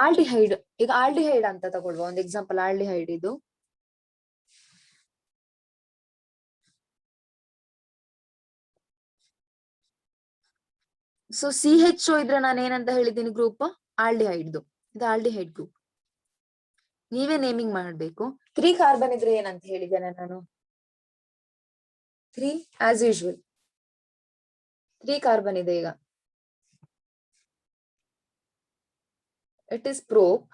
Aldehyde, ಈಗ aldehyde ಅಂತ ತಗೊಳ್ಳುವ ಒಂದು ಎಕ್ಸಾಂಪಲ್. ಆಲ್ಡಿಹೈಡ್ ಇದು ಸೊ CHO ಇದ್ರೆ ನಾನು ಏನಂತ ಹೇಳಿದ್ದೀನಿ ಗ್ರೂಪ್ ಆಲ್ಡಿಹೈಡ್ದು. ಇದು ಆಲ್ಡಿಹೈಡ್ ಗ್ರೂಪ್. ನೀವೇ ನೇಮಿಂಗ್ ಮಾಡ್ಬೇಕು. 3 ಕಾರ್ಬನ್ ಇದ್ರೆ ಏನಂತ ಹೇಳಿದ್ದೇನೆ ನಾನು? 3 ಆಸ್ ಯೂಶುವಲ್ 3 ಕಾರ್ಬನ್ ಇದೆ. ಈಗ ಇಟ್ ಇಸ್ ಪ್ರೋಪ್.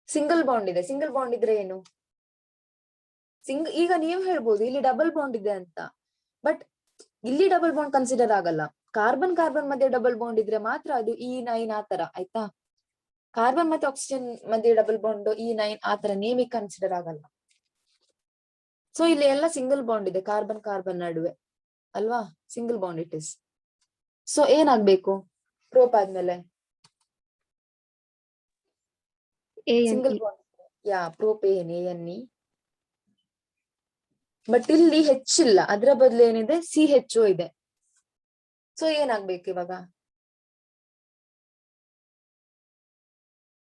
ಸಿಂಗಲ್ ಬಾಂಡ್ ಇದೆ. ಸಿಂಗಲ್ ಬಾಂಡ್ ಇದ್ರೆ ಏನು? ಈಗ ನೀವು ಹೇಳ್ಬೋದು ಇಲ್ಲಿ ಡಬಲ್ ಬಾಂಡ್ ಇದೆ ಅಂತ, ಬಟ್ ಇಲ್ಲಿ ಡಬಲ್ ಬಾಂಡ್ ಕನ್ಸಿಡರ್ ಆಗಲ್ಲ. ಕಾರ್ಬನ್ ಕಾರ್ಬನ್ ಮಧ್ಯೆ ಡಬಲ್ ಬಾಂಡ್ ಇದ್ರೆ ಮಾತ್ರ ಅದು E9 ಆತರ, ಆಯ್ತಾ? ಕಾರ್ಬನ್ ಮತ್ತೆ ಆಕ್ಸಿಜನ್ ಮಧ್ಯೆ ಡಬಲ್ ಬಾಂಡ್ E9 ಆತರ ನೇಮಿಗೆ ಕನ್ಸಿಡರ್ ಆಗಲ್ಲ. ಸೊ ಇಲ್ಲಿ ಎಲ್ಲ ಸಿಂಗಲ್ ಬಾಂಡ್ ಇದೆ ಕಾರ್ಬನ್ ಕಾರ್ಬನ್ ನಡುವೆ, ಅಲ್ವಾ? Single bond it is. So ಏನಾಗ್ಬೇಕು ಪ್ರೋಪ್ ಆದ್ಮೇಲೆ? Single bond. Prop ANE. But ಇಲ್ಲಿ ಹೆಚ್ಚಿಲ್ಲ, ಅದರ ಬದಲು ಏನಿದೆ? CHO ಇದೆ. ಸೊ ಏನಾಗ್ಬೇಕು ಇವಾಗ?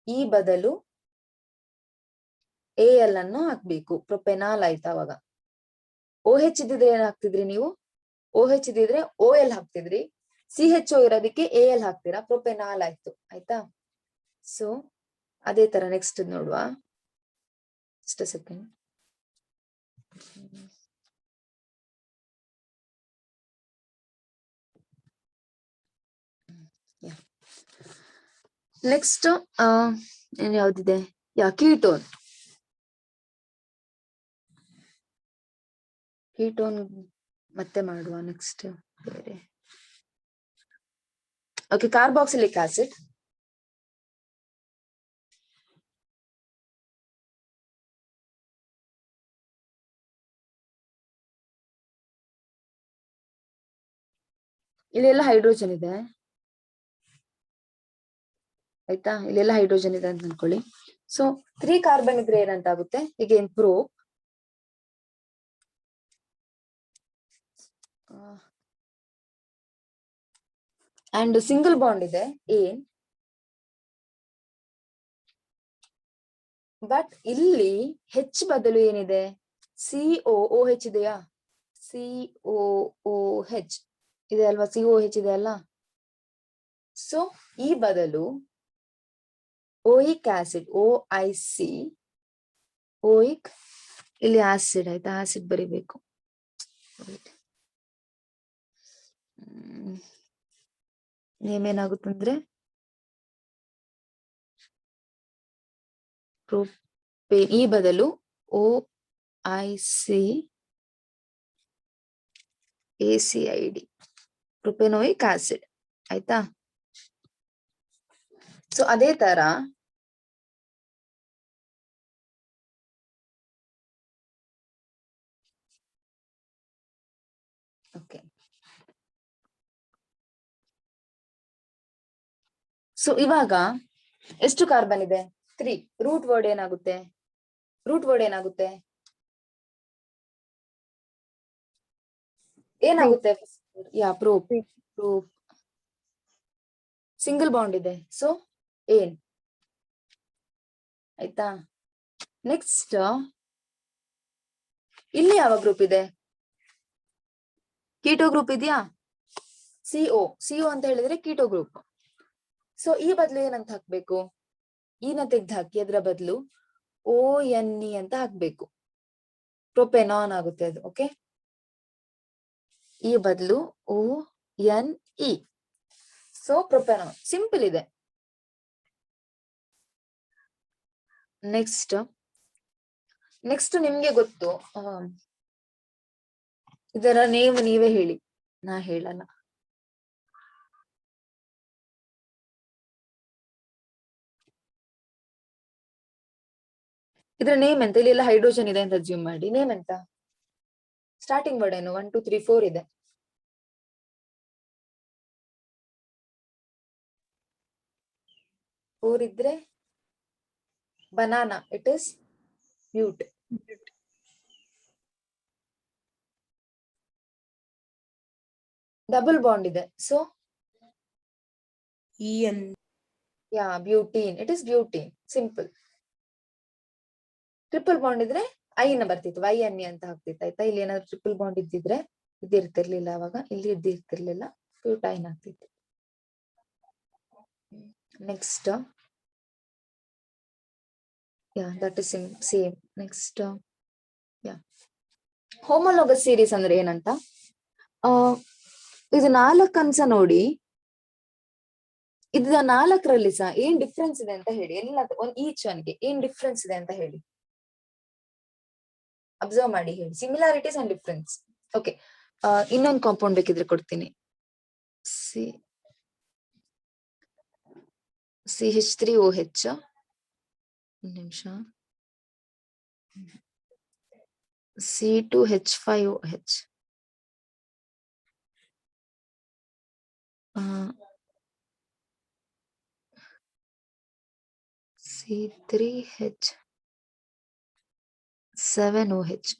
ಈ ಬದಲು AL ಅನ್ನು ಹಾಕ್ಬೇಕು, ಪ್ರೊಪೆನಾಲ್ ಆಯ್ತಾ? ಅವಾಗ OH ಇದ್ದಿದ್ರೆ ಏನ್ ಹಾಕ್ತಿದ್ರಿ ನೀವು? OH ಇದ್ದಿದ್ರೆ OL ಹಾಕ್ತಿದ್ರಿ. CHO ಇರೋದಕ್ಕೆ AL ಹಾಕ್ತೀರಾ, ಪ್ರೊಪೆನಾಲ್ ಆಯ್ತು, ಆಯ್ತಾ? ಸೊ ಅದೇ ತರ ನೆಕ್ಸ್ಟ್ ನೋಡುವ. just a second. ನೆಕ್ಸ್ಟ್ ಏನ್ ಯಾವ್ದಿದೆ? ಕೀಟೋನ್. ಕೀಟೋನ್ ಮತ್ತೆ ಮಾಡುವ ನೆಕ್ಸ್ಟ್ ಬೇರೆ. Okay, carboxylic acid. ಇಲ್ಲೆಲ್ಲ ಹೈಡ್ರೋಜನ್ ಇದೆ, ಆಯ್ತಾ? ಇಲ್ಲೆಲ್ಲ ಹೈಡ್ರೋಜನ್ ಇದೆ ಅಂತ ಅನ್ಕೊಳ್ಳಿ. ಸೊ 3 ಕಾರ್ಬನ್ ಇದ್ರೆ ಏನಂತ ಆಗುತ್ತೆ? ಅಗೇನ್ ಪ್ರೋಪ್. ಅಂಡ್ ಸಿಂಗಲ್ ಬಾಂಡ್ ಇದೆ ಏನ್, ಬಟ್ ಇಲ್ಲಿ H ಬದಲು ಏನಿದೆ? COOH ಇದೆಯಾ? COOH ಇದೆ ಅಲ್ವಾ? COH ಇದೆ ಅಲ್ಲ? ಸೊ ಈ ಬದಲು ಓಯಿಕ್ ಆಸಿಡ್, OIC, ಓಯಿಕ್, ಇಲ್ಲಿ ಆಸಿಡ್, ಆಯ್ತಾ? ಆಸಿಡ್ ಬರಿಬೇಕು. ಏನಾಗುತ್ತಂದ್ರೆ ಪ್ರೋಪೇನ್, ಈ ಬದಲು OIC ACID, ಪ್ರೊಪೆನೋಯಿಕ್ ಆಸಿಡ್, ಆಯ್ತಾ? ಸೊ ಅದೇ ತರ ಓಕೆ. ಸೊ ಇವಾಗ ಎಷ್ಟು ಕಾರ್ಬನ್ ಇದೆ? 3. ರೂಟ್ ವರ್ಡ್ ಏನಾಗುತ್ತೆ? ಏನಾಗುತ್ತೆ? ಪ್ರೋಪ್. ಸಿಂಗಲ್ ಬಾಂಡ್ ಇದೆ, ಸೊ ಏನ್, ಆಯ್ತಾ? ನೆಕ್ಸ್ಟ್ ಇಲ್ಲಿ ಯಾವ ಗ್ರೂಪ್ ಇದೆ? ಕೀಟೋ ಗ್ರೂಪ್ ಇದೆಯಾ? CO ಅಂತ ಹೇಳಿದ್ರೆ ಕೀಟೋ ಗ್ರೂಪ್. ಸೊ ಈ ಬದಲು ಏನಂತ ಹಾಕ್ಬೇಕು? ಈನ ತೆಗ್ದು ಹಾಕಿ ಅದರ ಬದಲು ONE ಅಂತ ಹಾಕ್ಬೇಕು, ಪ್ರೊಪೆನಾನ್ ಆಗುತ್ತೆ ಅದು. ಓಕೆ, ಈ ಬದಲು ONE. ಸೊ ಪ್ರೊಪೆನಾನ್ ಸಿಂಪಲ್ ಇದೆ. ನೆಕ್ಸ್ಟ್ ನಿಮ್ಗೆ ಗೊತ್ತು, ಇದರ ನೇಮ್ ನೀವೇ ಹೇಳಿ, ನಾ ಹೇಳಲ್ಲ. ಇದ್ರ ನೇಮ್ ಎಂತ? ಇಲ್ಲಿ ಎಲ್ಲ ಹೈಡ್ರೋಜನ್ ಇದೆ ಅಂತ ಅಸ್ಯೂಮ್ ಮಾಡಿ. ನೇಮ್ ಎಂತ? ಸ್ಟಾರ್ಟಿಂಗ್ ವರ್ಡ್ ಏನು? 1 2 3 4 ಇದೆ. ಇದ್ರೆ banana, it is but. Double bond ಇದೆ, so EN. Yeah, butene. It is butene. Simple. Triple bond ಇದ್ರೆ ಐನ ಬರ್ತಿತ್ತು, YNE ಅಂತ ಆಗ್ತಿತ್ತು ಆಯ್ತಾ. ಇಲ್ಲಿ ಏನಾದ್ರು ಟ್ರಿಪಲ್ ಬಾಂಡ್ ಇದ್ದಿದ್ರೆ ಇದಿರ್ತಿರ್ಲಿಲ್ಲ, ಅವಾಗ ಇಲ್ಲಿ ಇದ್ದಿರ್ತಿರ್ಲಿಲ್ಲ, ಬ್ಯೂಟೈನ್ ಆಗ್ತಿತ್ತು. Next that is same. Next homologous series ಅಂದ್ರೆ ಏನಂತ, ಇದು 4 ಅಂಶ ನೋಡಿ, ಇದು 4ರಲ್ಲಿ ಸಹ ಏನ್ ಡಿಫ್ರೆನ್ಸ್ ಇದೆ ಅಂತ ಹೇಳಿ. ಎಲ್ಲ ಈಚ್ ಒನ್ಗೆ ಏನ್ ಡಿಫ್ರೆನ್ಸ್ ಇದೆ ಅಂತ ಹೇಳಿ, ಅಬ್ಸರ್ವ್ ಮಾಡಿ ಹೇಳಿ. Similarities and difference. ಓಕೆ, ಇನ್ನೊಂದು ಕಾಂಪೌಂಡ್ ಬೇಕಿದ್ರೆ ಕೊಡ್ತೀನಿ. CH3OH, ಒಂದು ನಿಮಿಷ, C2H5OH, C3H7OH.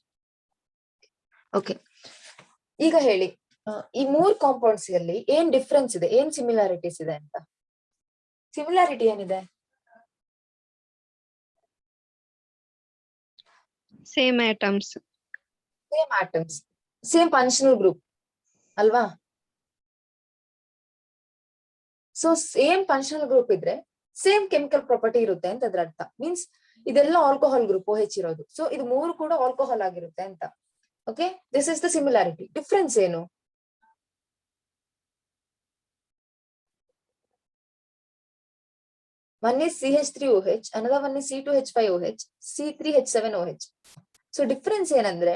ಓಕೆ, ಈಗ ಹೇಳಿ ಈ 3 ಕಾಂಪೌಂಡ್ಸ್ ಅಲ್ಲಿ ಏನ್ ಡಿಫ್ರೆನ್ಸ್ ಇದೆ, ಏನ್ ಸಿಮಿಲಾರಿಟೀಸ್ ಇದೆ ಅಂತ. ಸಿಮಿಲಾರಿಟಿ ಏನಿದೆ? Same atoms, same functional group ಅಲ್ವಾ? ಸೊ ಸೇಮ್ ಫಂಕ್ಷನಲ್ ಗ್ರೂಪ್ ಇದ್ರೆ ಸೇಮ್ ಕೆಮಿಕಲ್ ಪ್ರಾಪರ್ಟಿ ಇರುತ್ತೆ ಅಂತ ಅದ್ರ ಅರ್ಥ. ಮೀನ್ಸ್ ಇದೆಲ್ಲ ಆಲ್ಕೋಹಾಲ್ ಗ್ರೂಪ್ OH ಇರೋದು, ಸೊ ಇದು 3 ಕೂಡ ಆಲ್ಕೋಹಾಲ್ ಆಗಿರುತ್ತೆ ಅಂತ. Okay, this is the similarity. Difference ಏನು? One is CH3OH, another one is C2H5OH, C3H7OH. So difference ಏನಂದ್ರೆ,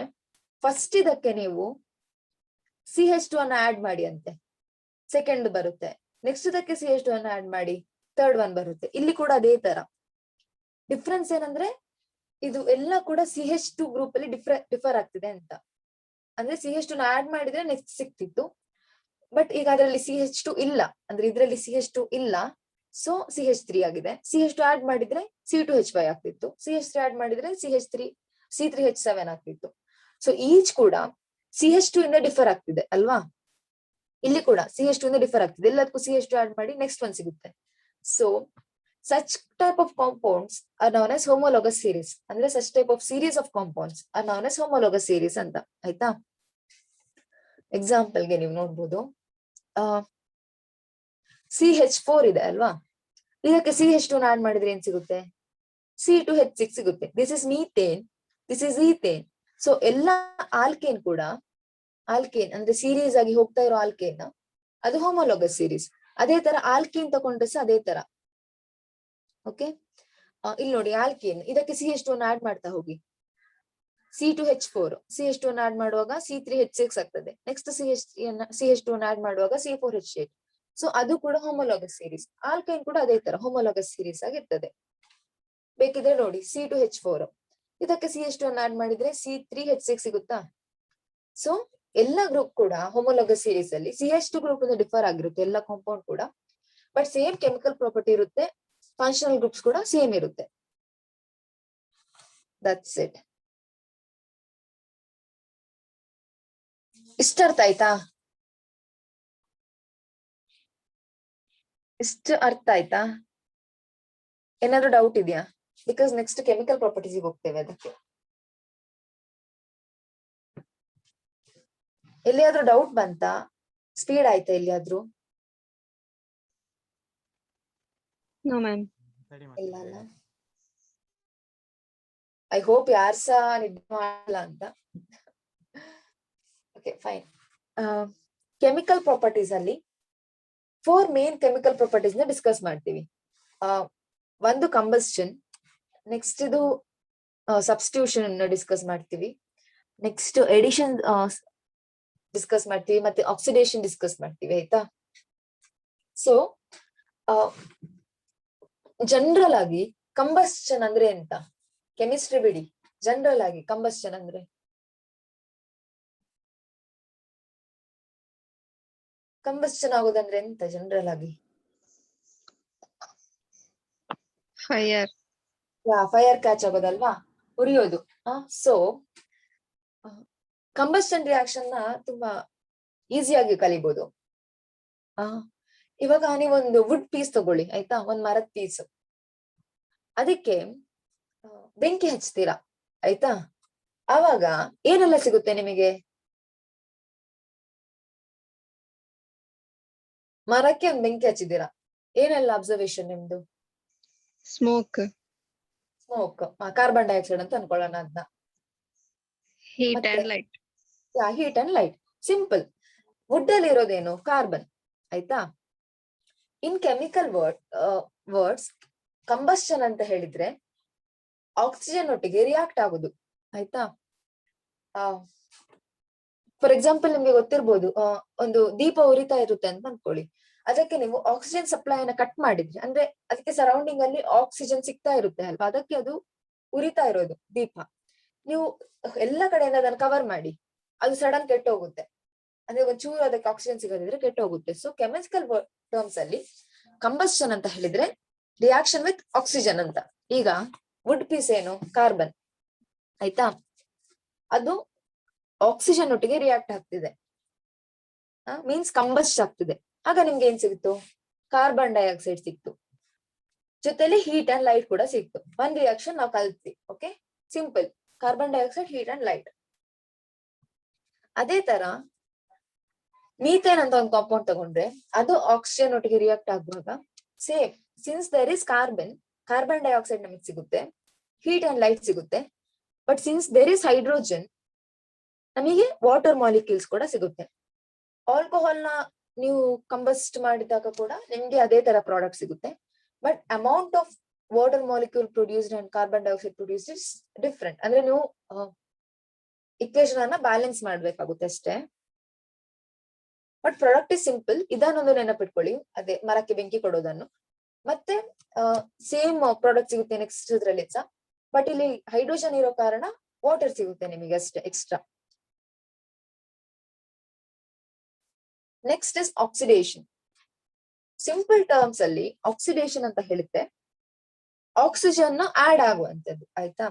ಫಸ್ಟ್ ಇದಕ್ಕೆ ನೀವು CH2 ಅನ್ನ ಆಡ್ ಮಾಡಿ ಅಂತೆ, ಸೆಕೆಂಡ್ ಬರುತ್ತೆ. ನೆಕ್ಸ್ಟ್ ಇದಕ್ಕೆ CH2 ಅನ್ನ ಆಡ್ ಮಾಡಿ, ಥರ್ಡ್ ಒನ್ ಬರುತ್ತೆ. ಇಲ್ಲಿ ಕೂಡ ಅದೇ ತರ. ಡಿಫ್ರೆನ್ಸ್ ಏನಂದ್ರೆ ಇದು ಎಲ್ಲ ಕೂಡ CH2 ಗ್ರೂಪ್ ಅಲ್ಲಿ ಡಿಫರ್ ಆಗ್ತಿದೆ ಅಂತ. ಅಂದ್ರೆ CH2 ನ ಆಡ್ ಮಾಡಿದ್ರೆ ನೆಕ್ಸ್ಟ್ ಸಿಕ್ತಿತ್ತು, ಬಟ್ ಈಗ ಅದರಲ್ಲಿ CH2 ಇಲ್ಲ, ಅಂದ್ರೆ ಇದ್ರಲ್ಲಿ CH2 ಇಲ್ಲ, ಸೊ CH3 ಆಗಿದೆ. CH2 ಆಡ್ ಮಾಡಿದ್ರೆ C2H5 ಆಗ್ತಿತ್ತು, CH3 ಆಡ್ ಮಾಡಿದ್ರೆ C3H7 ಆಗ್ತಿತ್ತು. ಸೊ ಈಚ್ ಕೂಡ CH2 ಇಂದ ಡಿಫರ್ ಆಗ್ತಿದೆ ಅಲ್ವಾ? ಇಲ್ಲಿ ಕೂಡ CH2 ಇಂದ ಡಿಫರ್ ಆಗ್ತಿದೆ. ಎಲ್ಲದಕ್ಕೂ CH2 ಆಡ್ ಮಾಡಿ ನೆಕ್ಸ್ಟ್ ಒನ್ ಸಿಗುತ್ತೆ. So such type of compounds are known as homologous series. ಅಂದ್ರೆ such type of series of compounds are known as homologous series ಅಂತ ಆಯ್ತಾ. ಎಕ್ಸಾಂಪಲ್ ಗೆ ನೀವು ನೋಡ್ಬೋದು, CH4 ಇದೆ ಅಲ್ವಾ, ಇದಕ್ಕೆ CH2 ಆಡ್ ಮಾಡಿದ್ರೆ ಏನ್ ಸಿಗುತ್ತೆ? C2H6 ಸಿಗುತ್ತೆ. This is methane, this is ethane. So ಎಲ್ಲ ಆಲ್ಕೇನ್ ಕೂಡ, ಆಲ್ಕೇನ್ ಅಂದ್ರೆ ಸೀರೀಸ್ ಆಗಿ ಹೋಗ್ತಾ ಇರೋ ಆಲ್ಕೇನ್, ಅದು ಹೋಮೋಲೋಗಸ್ ಸೀರೀಸ್. ಅದೇ ತರ ಆಲ್ಕೇನ್ ತಗೊಂಡ್ರೆ ಸಹ ಅದೇ ತರ. ಓಕೆ, ಇಲ್ಲಿ ನೋಡಿ, ಆಲ್ಕೇನ್ ಇದಕ್ಕೆ CH2 ಆಡ್ ಮಾಡ್ತಾ ಹೋಗಿ, C2H4, CH2 ಆಡ್ ಮಾಡುವಾಗ C3H6 ಆಗ್ತದೆ. ನೆಕ್ಸ್ಟ್ CH2 ಆಡ್ ಮಾಡುವಾಗ C4H8. ಸೊ ಅದು ಕೂಡ ಹೋಮೋಲೋಗಸ್ ಸೀರೀಸ್. ಆಲ್ಕೈನ್ ಕೂಡ ಅದೇ ತರ ಹೋಮೋಲೋಗಸ್ ಸೀರೀಸ್ ಆಗಿರ್ತದೆ. ಬೇಕಿದ್ರೆ ನೋಡಿ, C2H4 ಇದಕ್ಕೆ CH2 ಆಡ್ ಮಾಡಿದ್ರೆ C3H6 ಸಿಗುತ್ತಾ? ಸೊ ಎಲ್ಲ ಗ್ರೂಪ್ ಕೂಡ ಹೋಮೋಲೋಗಸ್ ಸೀರೀಸ್ ಅಲ್ಲಿ CH2 ಗ್ರೂಪ್ ಇಂದ ಡಿಫರ್ ಆಗಿರುತ್ತೆ ಎಲ್ಲ ಕಾಂಪೌಂಡ್ ಕೂಡ, ಬಟ್ ಸೇಮ್ ಕೆಮಿಕಲ್ ಪ್ರಾಪರ್ಟಿ ಇರುತ್ತೆ, ಫಂಕ್ಷನಲ್ ಗ್ರೂಪ್ಸ್ ಕೂಡ ಸೇಮ್ ಇರುತ್ತೆ. That's it. ಇಷ್ಟ ಅರ್ಥ ಆಯ್ತಾ? ಇಷ್ಟು ಅರ್ಥ ಆಯ್ತಾ? ಏನಾದ್ರು ಡೌಟ್ ಇದೆಯಾ? ಬಿಕಾಸ್ ನೆಕ್ಸ್ಟ್ ಕೆಮಿಕಲ್ ಪ್ರಾಪರ್ಟೀಸ್ ಹೋಗ್ತೇವೆ. ಅದಕ್ಕೆ ಎಲ್ಲಿಯಾದ್ರೂ ಡೌಟ್ ಬಂತಾ? ಸ್ಪೀಡ್ ಆಯ್ತಾ ಎಲ್ಲಿಯಾದ್ರೂ? No ma'am. ಇಲ್ಲ ಅಲ್ಲ. ಐ ಹೋಪ್ ಯಾರು ಸಹ ನಿದ್ದೆ ಮಾಡಲ್ಲ ಅಂತ. Okay, fine. ಕೆಮಿಕಲ್ ಪ್ರಾಪರ್ಟೀಸ್ ಅಲ್ಲಿ 4 ಮೇನ್ ಕೆಮಿಕಲ್ ಪ್ರಾಪರ್ಟೀಸ್ ನ ಡಿಸ್ಕಸ್ ಮಾಡ್ತೀವಿ. ಒಂದು ಕಂಬಸ್ಷನ್, ನೆಕ್ಸ್ಟ್ ಇದು ಸಬ್ಸ್ಟಿಟ್ಯೂಷನ್ ಡಿಸ್ಕಸ್ ಮಾಡ್ತೀವಿ, ನೆಕ್ಸ್ಟ್ ಎಡಿಷನ್ ಡಿಸ್ಕಸ್ ಮಾಡ್ತೀವಿ, ಮತ್ತೆ ಆಕ್ಸಿಡೇಷನ್ ಡಿಸ್ಕಸ್ ಮಾಡ್ತೀವಿ ಆಯ್ತಾ. ಸೊ ಜನರಲ್ ಆಗಿ ಕಂಬಸ್ಷನ್ ಅಂದ್ರೆ ಎಂತ? ಕೆಮಿಸ್ಟ್ರಿ ಬಿಡಿ, ಜನರಲ್ ಆಗಿ ಕಂಬಸ್ಷನ್ ಅಂದ್ರೆ ಆಗೋದಂದ್ರೆ ಎಂತ ಜನರಲ್ ಆಗಿ? ಫೈರ್. ಫೈರ್ ಕ್ಯಾಚ್ ಆಗೋದಲ್ವಾ, ಉರಿಯೋದು. ಸೊ ಕಂಬಸ್ಷನ್ ರಿಯಾಕ್ಷನ್ ನ ತುಂಬಾ ಈಸಿಯಾಗಿ ಕಲಿಬಹುದು. ಇವಾಗ ನೀವೊಂದು ವುಡ್ ಪೀಸ್ ತಗೊಳ್ಳಿ ಆಯ್ತಾ, ಒಂದ್ ಮರದ ಪೀಸ್. ಅದಕ್ಕೆ ಬೆಂಕಿ ಹಚ್ತೀರಾ ಆಯ್ತಾ, ಆವಾಗ ಏನೆಲ್ಲ ಸಿಗುತ್ತೆ ನಿಮಗೆ? ಮರಕ್ಕೆ ಒಂದ್ ಬೆಂಕಿ ಹಚ್ಚಿದ್ದೀರಾ, ಏನೆಲ್ಲ ಅಬ್ಸರ್ವೇಷನ್ ನಿಮ್ದು? Smoke. ಸ್ಮೋಕ್, ಕಾರ್ಬನ್ ಡೈಆಕ್ಸೈಡ್ ಅಂತ ಅನ್ಕೊಳ್ಳೋಣ ಅದನ್ನ. Heat ಮತ್ತೆ and light. Heat and light, simple. Wood ಅಲ್ಲಿ ಇರೋದೇನು? ಕಾರ್ಬನ್ ಆಯ್ತಾ. ಇನ್ ಕೆಮಿಕಲ್ ವರ್ಡ್ಸ್ ಕಂಬಸ್ಟನ್ ಅಂತ ಹೇಳಿದ್ರೆ ಆಕ್ಸಿಜನ್ ಒಟ್ಟಿಗೆ ರಿಯಾಕ್ಟ್ ಆಗುದು ಆಯ್ತಾ. ಫಾರ್ ಎಕ್ಸಾಂಪಲ್ ನಿಮ್ಗೆ ಗೊತ್ತಿರ್ಬೋದು, ಒಂದು ದೀಪ ಉರಿತಾ ಇರುತ್ತೆ ಅಂತ ಅನ್ಕೊಳ್ಳಿ. ಅದಕ್ಕೆ ನೀವು ಆಕ್ಸಿಜನ್ ಸಪ್ಲೈನ ಕಟ್ ಮಾಡಿದ್ರೆ, ಅಂದ್ರೆ ಅದಕ್ಕೆ ಸರೌಂಡಿಂಗ್ ಅಲ್ಲಿ ಆಕ್ಸಿಜನ್ ಸಿಗ್ತಾ ಇರುತ್ತೆ ಅಲ್ವಾ, ಅದಕ್ಕೆ ಅದು ಉರಿತಾ ಇರೋದು ದೀಪ. ನೀವು ಎಲ್ಲ ಕಡೆಯಿಂದ ಅದನ್ನ ಕವರ್ ಮಾಡಿ, ಅದು ಸಡನ್ ಕೆಟ್ಟೋಗುತ್ತೆ. ಅಂದ್ರೆ ಒಂಚೂರು ಅದಕ್ಕೆ ಆಕ್ಸಿಜನ್ ಸಿಗದಿದ್ರೆ ಕೆಟ್ಟೋಗುತ್ತೆ. ಸೊ ಕೆಮಿಕಲ್ ಟರ್ಮ್ಸ್ ಅಲ್ಲಿ ಕಂಬಸ್ಟನ್ ಅಂತ ಹೇಳಿದ್ರೆ ರಿಯಾಕ್ಷನ್ ವಿತ್ ಆಕ್ಸಿಜನ್ ಅಂತ. ಈಗ ವುಡ್ ಪೀಸ್ ಏನು? ಕಾರ್ಬನ್ ಆಯ್ತಾ, ಅದು ಆಕ್ಸಿಜನ್ ಒಟ್ಟಿಗೆ ರಿಯಾಕ್ಟ್ ಆಗ್ತಿದೆ, ಮೀನ್ಸ್ ಕಂಬಸ್ಟ್ ಆಗ್ತಿದೆ. ಆಗ ನಿಮ್ಗೆ ಏನ್ ಸಿಕ್ತು? ಕಾರ್ಬನ್ ಡೈಆಕ್ಸೈಡ್ ಸಿಕ್ತು, ಜೊತೆಲಿ ಹೀಟ್ ಅಂಡ್ ಲೈಟ್ ಕೂಡ ಸಿಕ್ತು. ಒಂದ್ ರಿಯಾಕ್ಷನ್ ನಾವು ಕಲ್ತ್ವಿ. Okay, simple. Carbon dioxide, heat and light. ಅದೇ ತರ ಮೀಥೇನ್ ಅಂತ ಒಂದು ಕಾಂಪೌಂಡ್ ತಗೊಂಡ್ರೆ ಅದು ಆಕ್ಸಿಜನ್ ಒಟ್ಟಿಗೆ ರಿಯಾಕ್ಟ್ ಆಗುವಾಗ same, since there is carbon dioxide ನಮಗೆ ಸಿಗುತ್ತೆ, ಹೀಟ್ ಅಂಡ್ ಲೈಟ್ ಸಿಗುತ್ತೆ. But since there is hydrogen, ನಮಗೆ ವಾಟರ್ ಮಾಲಿಕ್ಯೂಲ್ಸ್ ಕೂಡ ಸಿಗುತ್ತೆ. ಆಲ್ಕೋಹಾಲ್ ನ ನೀವು ಕಂಬಸ್ಟ್ ಮಾಡಿದಾಗ ಕೂಡ ನಿಮ್ಗೆ ಅದೇ ತರ ಪ್ರಾಡಕ್ಟ್ ಸಿಗುತ್ತೆ. But amount of water molecule produced and carbon dioxide produced is different. ಅಂದ್ರೆ ನೀವು ಇಕ್ವೇಶನ್ ಅನ್ನ ಬ್ಯಾಲೆನ್ಸ್ ಮಾಡ್ಬೇಕಾಗುತ್ತೆ ಅಷ್ಟೇ. But product is simple. ಇದನ್ನೊಂದು ನೆನಪಿಟ್ಕೊಳ್ಳಿ, ಅದೇ ಮರಕ್ಕೆ ಬೆಂಕಿ ಕೊಡೋದನ್ನು. ಮತ್ತೆ ಸೇಮ್ ಪ್ರಾಡಕ್ಟ್ ಸಿಗುತ್ತೆ ನೆಕ್ಸ್ಟ್ ಇದ್ರಲ್ಲಿ ಸಹ. ಬಟ್ ಇಲ್ಲಿ ಹೈಡ್ರೋಜನ್ ಇರೋ ಕಾರಣ ವಾಟರ್ ಸಿಗುತ್ತೆ ನಿಮಗೆ ಅಷ್ಟೇ extra. Next is oxidation. Simple terms ಅಲ್ಲಿ ಆಕ್ಸಿಡೇಷನ್ ಅಂತ ಹೇಳುತ್ತೆ ಆಕ್ಸಿಜನ್ ನ ಆಡ್ ಆಗುವಂತದ್ದು ಆಯ್ತಾ.